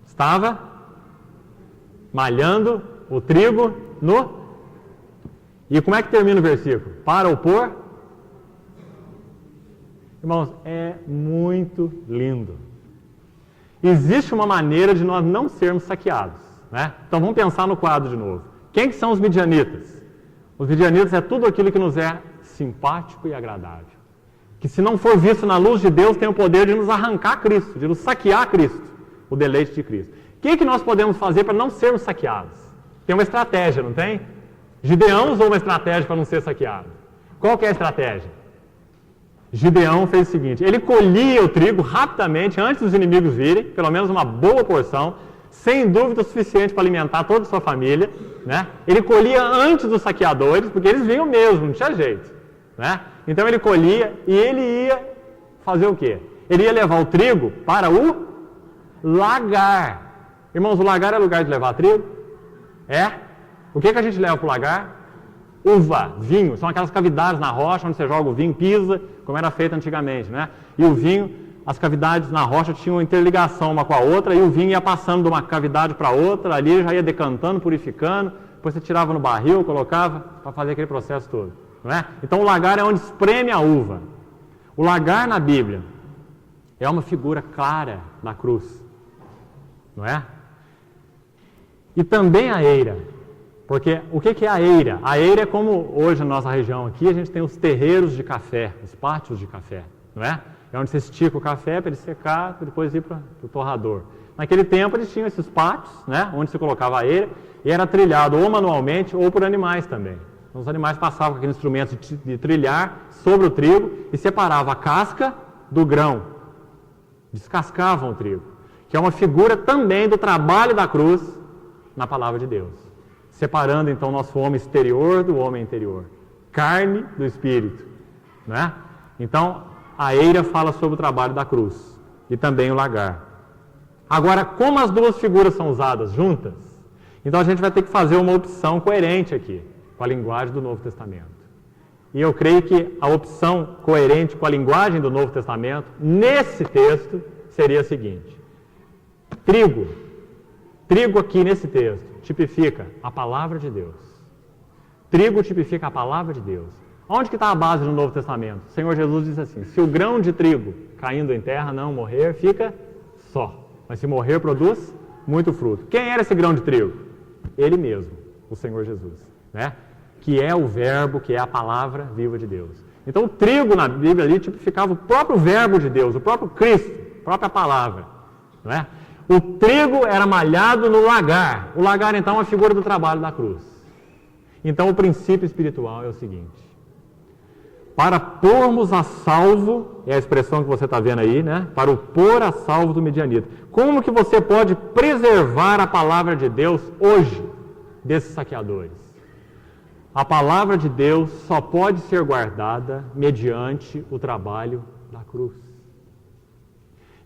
Estava malhando o trigo no... E como é que termina o versículo? Para o pôr? Irmãos, é muito lindo. Existe uma maneira de nós não sermos saqueados, né? Então vamos pensar no quadro de novo. Quem que são os midianitas? Os midianitas é tudo aquilo que nos é simpático e agradável. Que se não for visto na luz de Deus, tem o poder de nos arrancar Cristo, de nos saquear Cristo, o deleite de Cristo. O que nós podemos fazer para não sermos saqueados? Tem uma estratégia, não tem? Gideão usou uma estratégia para não ser saqueado. Qual que é a estratégia? Gideão fez o seguinte, ele colhia o trigo rapidamente, antes dos inimigos virem, pelo menos uma boa porção, sem dúvida o suficiente para alimentar toda a sua família, né? Ele colhia antes dos saqueadores, porque eles vinham mesmo, não tinha jeito, né? Então ele colhia e ele ia fazer o quê? Ele ia levar o trigo para o lagar. Irmãos, o lagar é lugar de levar trigo? É? O que a gente leva para o lagar? Uva, vinho, são aquelas cavidades na rocha onde você joga o vinho, pisa, como era feito antigamente, né? E o vinho, as cavidades na rocha tinham interligação uma com a outra e o vinho ia passando de uma cavidade para outra, ali já ia decantando, purificando, depois você tirava no barril, colocava para fazer aquele processo todo, não é? Então o lagar é onde espreme a uva. O lagar na Bíblia é uma figura clara da cruz, não é? E também a eira. Porque o que é a eira? A eira é como hoje na nossa região aqui, a gente tem os terreiros de café, os pátios de café, não é? É onde você estica o café para ele secar, para depois ir para o torrador. Naquele tempo eles tinham esses pátios, né? Onde se colocava a eira, e era trilhado ou manualmente ou por animais também. Então, os animais passavam com aquele instrumento de trilhar sobre o trigo e separavam a casca do grão. Descascavam o trigo, que é uma figura também do trabalho da cruz na palavra de Deus. Separando então o nosso homem exterior do homem interior, carne do espírito, né? Então a eira fala sobre o trabalho da cruz e também o lagar. Agora, como as duas figuras são usadas juntas, então a gente vai ter que fazer uma opção coerente aqui com a linguagem do Novo Testamento. E eu creio que a opção coerente com a linguagem do Novo Testamento nesse texto seria a seguinte: Trigo. Trigo aqui nesse texto tipifica a palavra de Deus. Trigo tipifica a palavra de Deus. Onde que está a base no Novo Testamento? O Senhor Jesus diz assim, se o grão de trigo caindo em terra não morrer, fica só. Mas se morrer, produz muito fruto. Quem era esse grão de trigo? Ele mesmo, o Senhor Jesus, né? Que é o verbo, que é a palavra viva de Deus. Então o trigo na Bíblia ali tipificava o próprio verbo de Deus, o próprio Cristo, a própria palavra, não é? O trigo era malhado no lagar. O lagar, então, é a figura do trabalho da cruz. Então, o princípio espiritual é o seguinte. Para pormos a salvo, é a expressão que você está vendo aí, né? Para o pôr a salvo do midianita. Como que você pode preservar a palavra de Deus hoje desses saqueadores? A palavra de Deus só pode ser guardada mediante o trabalho da cruz.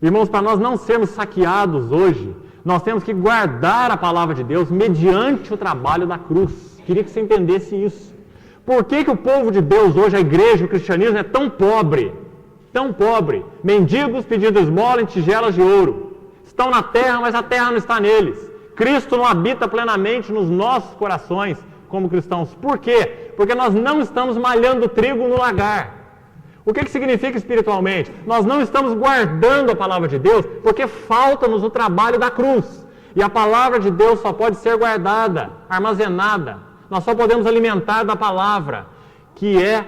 Irmãos, para nós não sermos saqueados hoje, nós temos que guardar a palavra de Deus mediante o trabalho da cruz. Queria que você entendesse isso. Por que o povo de Deus hoje, a igreja, o cristianismo é tão pobre? Tão pobre. Mendigos pedindo esmola em tigelas de ouro. Estão na terra, mas a terra não está neles. Cristo não habita plenamente nos nossos corações como cristãos. Por quê? Porque nós não estamos malhando trigo no lagar. O que significa espiritualmente? Nós não estamos guardando a palavra de Deus porque falta-nos o trabalho da cruz. E a palavra de Deus só pode ser guardada, armazenada. Nós só podemos alimentar da palavra que é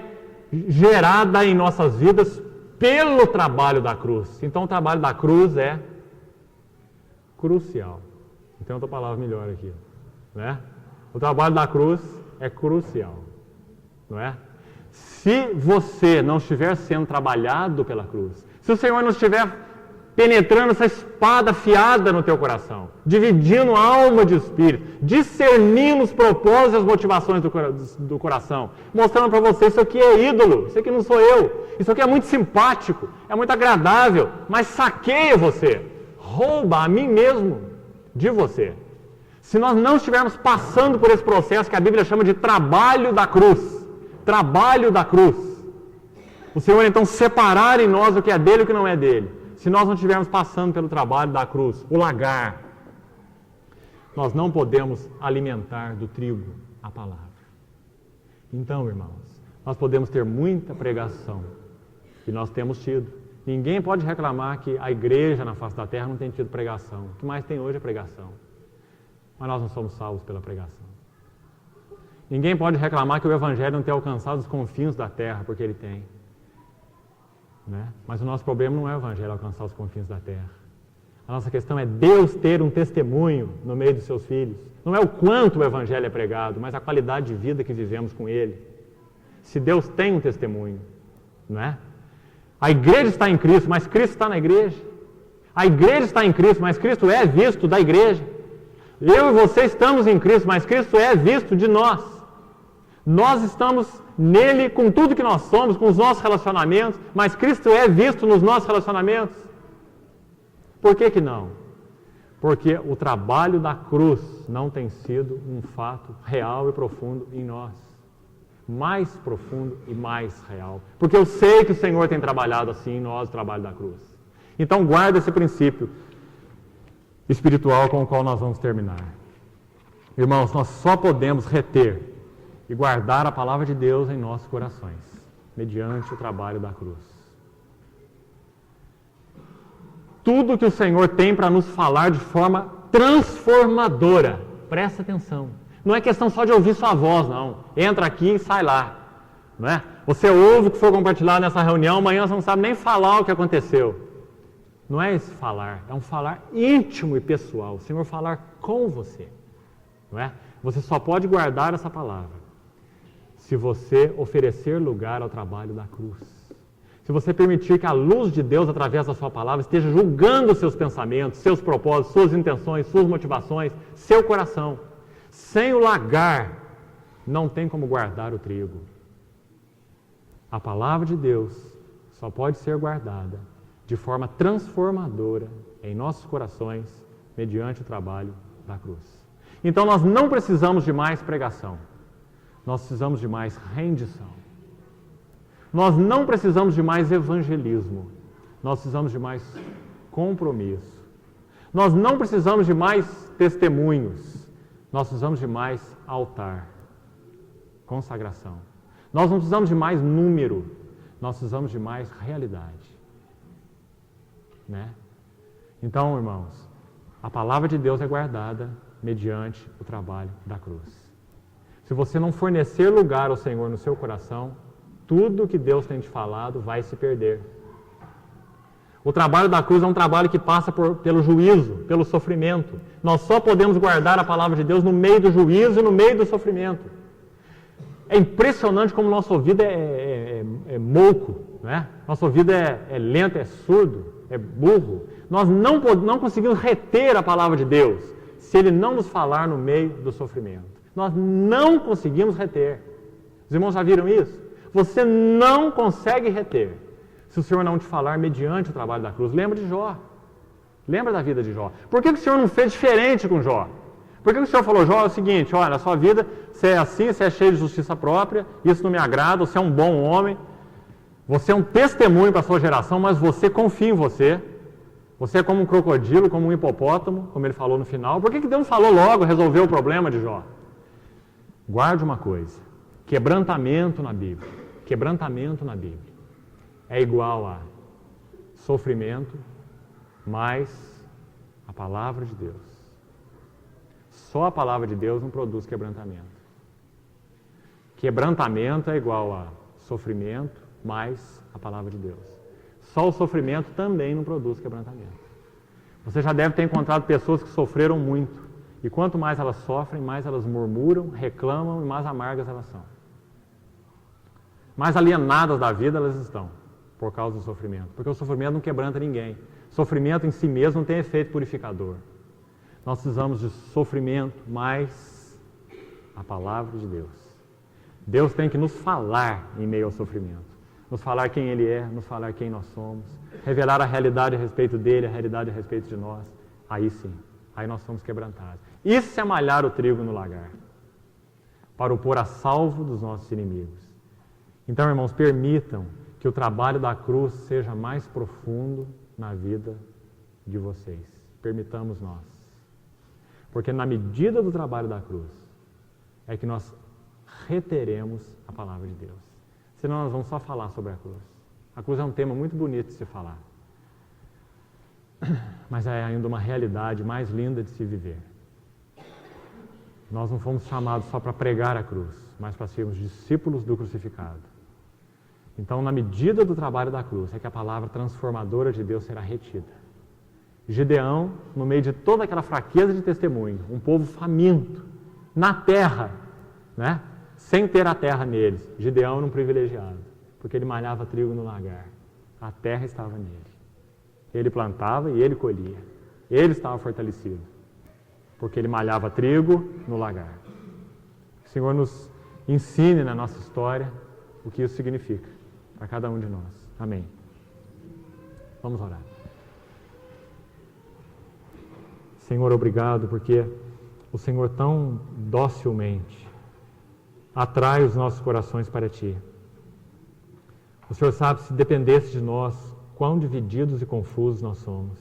gerada em nossas vidas pelo trabalho da cruz. Então o trabalho da cruz é crucial. Tem outra palavra melhor aqui, né? O trabalho da cruz é crucial, não é? Se você não estiver sendo trabalhado pela cruz, se o Senhor não estiver penetrando essa espada afiada no teu coração, dividindo alma de espírito, discernindo os propósitos e as motivações do coração, mostrando para você, isso aqui é ídolo, isso aqui não sou eu, isso aqui é muito simpático, é muito agradável, mas saqueia você, rouba a mim mesmo de você. Se nós não estivermos passando por esse processo que a Bíblia chama de trabalho da cruz, o Senhor então separar em nós o que é dele e o que não é dele. Se nós não estivermos passando pelo trabalho da cruz, o lagar, nós não podemos alimentar do trigo a palavra. Então, irmãos, nós podemos ter muita pregação, e nós temos tido. Ninguém pode reclamar que a igreja na face da terra não tem tido pregação. O que mais tem hoje é pregação. Mas nós não somos salvos pela pregação. Ninguém pode reclamar que o Evangelho não tem alcançado os confins da terra, porque ele tem. Né? Mas o nosso problema não é o Evangelho alcançar os confins da terra. A nossa questão é Deus ter um testemunho no meio dos seus filhos. Não é o quanto o Evangelho é pregado, mas a qualidade de vida que vivemos com ele. Se Deus tem um testemunho, não é? A igreja está em Cristo, mas Cristo está na igreja. A igreja está em Cristo, mas Cristo é visto da igreja. Eu e você estamos em Cristo, mas Cristo é visto de nós. Nós estamos nele com tudo que nós somos, com os nossos relacionamentos, mas Cristo é visto nos nossos relacionamentos. Por que não? Porque o trabalho da cruz não tem sido um fato real e profundo em nós. Mais profundo e mais real. Porque eu sei que o Senhor tem trabalhado assim em nós, o trabalho da cruz. Então guarda esse princípio espiritual com o qual nós vamos terminar. Irmãos, nós só podemos reter e guardar a palavra de Deus em nossos corações, mediante o trabalho da cruz. Tudo que o Senhor tem para nos falar de forma transformadora, presta atenção. Não é questão só de ouvir sua voz, não. Entra aqui e sai lá. Não é? Você ouve o que for compartilhado nessa reunião, amanhã você não sabe nem falar o que aconteceu. Não é esse falar, é um falar íntimo e pessoal. O Senhor falar com você. Não é? Você só pode guardar essa palavra se você oferecer lugar ao trabalho da cruz. Se você permitir que a luz de Deus, através da sua palavra, esteja julgando os seus pensamentos, seus propósitos, suas intenções, suas motivações, seu coração. Sem o lagar, não tem como guardar o trigo. A palavra de Deus só pode ser guardada de forma transformadora em nossos corações, mediante o trabalho da cruz. Então nós não precisamos de mais pregação, nós precisamos de mais rendição. Nós não precisamos de mais evangelismo, nós precisamos de mais compromisso. Nós não precisamos de mais testemunhos. Nós precisamos de mais altar, consagração. Nós não precisamos de mais número. Nós precisamos de mais realidade. Né? Então, irmãos, a palavra de Deus é guardada mediante o trabalho da cruz. Se você não fornecer lugar ao Senhor no seu coração, tudo que Deus tem te falado vai se perder. O trabalho da cruz é um trabalho que passa pelo juízo, pelo sofrimento. Nós só podemos guardar a palavra de Deus no meio do juízo e no meio do sofrimento. É impressionante como nosso ouvido é mouco, né? Nosso ouvido é lento, é surdo, é burro. Nós não conseguimos reter a palavra de Deus se Ele não nos falar no meio do sofrimento. Nós não conseguimos reter. Os irmãos já viram isso? Você não consegue reter se o Senhor não te falar mediante o trabalho da cruz. Lembra de Jó. Lembra da vida de Jó. Por que o Senhor não fez diferente com Jó? Por que o Senhor falou, Jó, é o seguinte, olha, a sua vida, você é assim, você é cheio de justiça própria, isso não me agrada, você é um bom homem, você é um testemunho para a sua geração, mas você confia em você. Você é como um crocodilo, como um hipopótamo, como ele falou no final. Por que Deus não falou logo, resolveu o problema de Jó? Guarde uma coisa, quebrantamento na Bíblia é igual a sofrimento mais a palavra de Deus. Só a palavra de Deus não produz quebrantamento. Quebrantamento é igual a sofrimento mais a palavra de Deus. Só o sofrimento também não produz quebrantamento. Você já deve ter encontrado pessoas que sofreram muito. E quanto mais elas sofrem, mais elas murmuram, reclamam e mais amargas elas são. Mais alienadas da vida elas estão, por causa do sofrimento. Porque o sofrimento não quebranta ninguém. Sofrimento em si mesmo não tem efeito purificador. Nós precisamos de sofrimento mais a palavra de Deus. Deus tem que nos falar em meio ao sofrimento. Nos falar quem Ele é, nos falar quem nós somos. Revelar a realidade a respeito dEle, a realidade a respeito de nós. Aí sim, aí nós somos quebrantados. Isso é malhar o trigo no lagar, para o pôr a salvo dos nossos inimigos. Então, irmãos, permitam que o trabalho da cruz seja mais profundo na vida de vocês. Permitamos nós. Porque na medida do trabalho da cruz é que nós reteremos a palavra de Deus. Senão nós vamos só falar sobre a cruz. A cruz é um tema muito bonito de se falar. Mas é ainda uma realidade mais linda de se viver. Nós não fomos chamados só para pregar a cruz, mas para sermos discípulos do crucificado. Então, na medida do trabalho da cruz, é que a palavra transformadora de Deus será retida. Gideão, no meio de toda aquela fraqueza de testemunho, um povo faminto, na terra, né? Sem ter a terra neles. Gideão era um privilegiado, porque ele malhava trigo no lagar. A terra estava nele. Ele plantava e ele colhia. Ele estava fortalecido, porque ele malhava trigo no lagar. Que o Senhor nos ensine na nossa história o que isso significa para cada um de nós. Amém. Vamos orar. Senhor, obrigado, porque o Senhor tão docilmente atrai os nossos corações para Ti. O Senhor sabe, se dependesse de nós, quão divididos e confusos nós somos.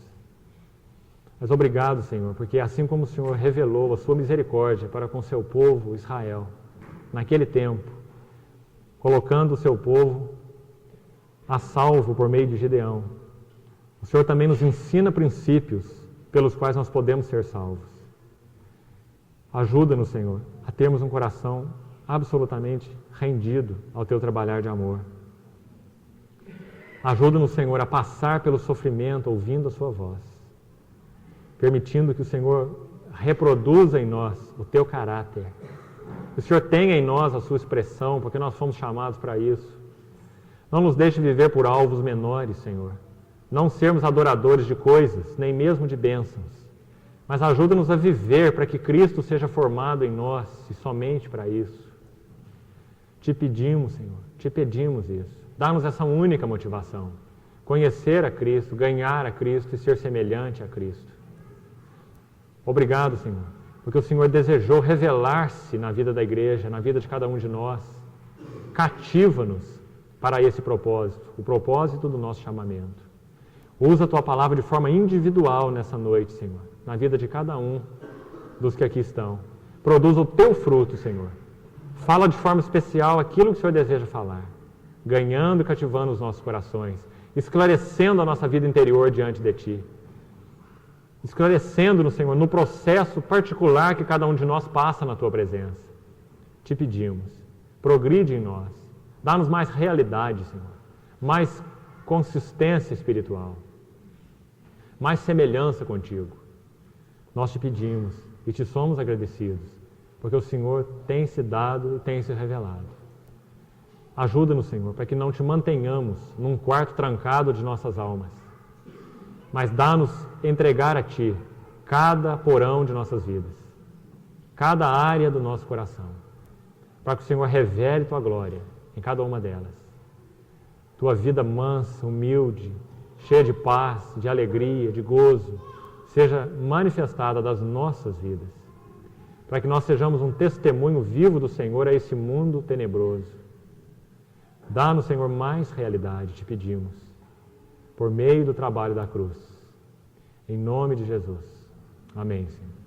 Mas obrigado, Senhor, porque assim como o Senhor revelou a Sua misericórdia para com o Seu povo, Israel, naquele tempo, colocando o Seu povo a salvo por meio de Gideão, o Senhor também nos ensina princípios pelos quais nós podemos ser salvos. Ajuda-nos, Senhor, a termos um coração absolutamente rendido ao Teu trabalhar de amor. Ajuda-nos, Senhor, a passar pelo sofrimento ouvindo a Sua voz, permitindo que o Senhor reproduza em nós o Teu caráter. Que o Senhor tenha em nós a Sua expressão, porque nós fomos chamados para isso. Não nos deixe viver por alvos menores, Senhor. Não sermos adoradores de coisas, nem mesmo de bênçãos. Mas ajuda-nos a viver para que Cristo seja formado em nós, e somente para isso. Te pedimos, Senhor, te pedimos isso. Dá-nos essa única motivação. Conhecer a Cristo, ganhar a Cristo e ser semelhante a Cristo. Obrigado, Senhor, porque o Senhor desejou revelar-se na vida da igreja, na vida de cada um de nós. Cativa-nos para esse propósito, o propósito do nosso chamamento. Usa a Tua palavra de forma individual nessa noite, Senhor, na vida de cada um dos que aqui estão. Produza o Teu fruto, Senhor. Fala de forma especial aquilo que o Senhor deseja falar, ganhando e cativando os nossos corações, esclarecendo a nossa vida interior diante de Ti. Esclarecendo-nos, Senhor, no processo particular que cada um de nós passa na Tua presença. Te pedimos, progride em nós, dá-nos mais realidade, Senhor, mais consistência espiritual, mais semelhança contigo. Nós te pedimos e te somos agradecidos, porque o Senhor tem se dado e tem se revelado. Ajuda-nos, Senhor, para que não te mantenhamos num quarto trancado de nossas almas, mas dá-nos entregar a Ti cada porão de nossas vidas, cada área do nosso coração, para que o Senhor revele Tua glória em cada uma delas. Tua vida mansa, humilde, cheia de paz, de alegria, de gozo, seja manifestada das nossas vidas, para que nós sejamos um testemunho vivo do Senhor a esse mundo tenebroso. Dá-nos, Senhor, mais realidade, te pedimos, por meio do trabalho da cruz. Em nome de Jesus. Amém, Senhor.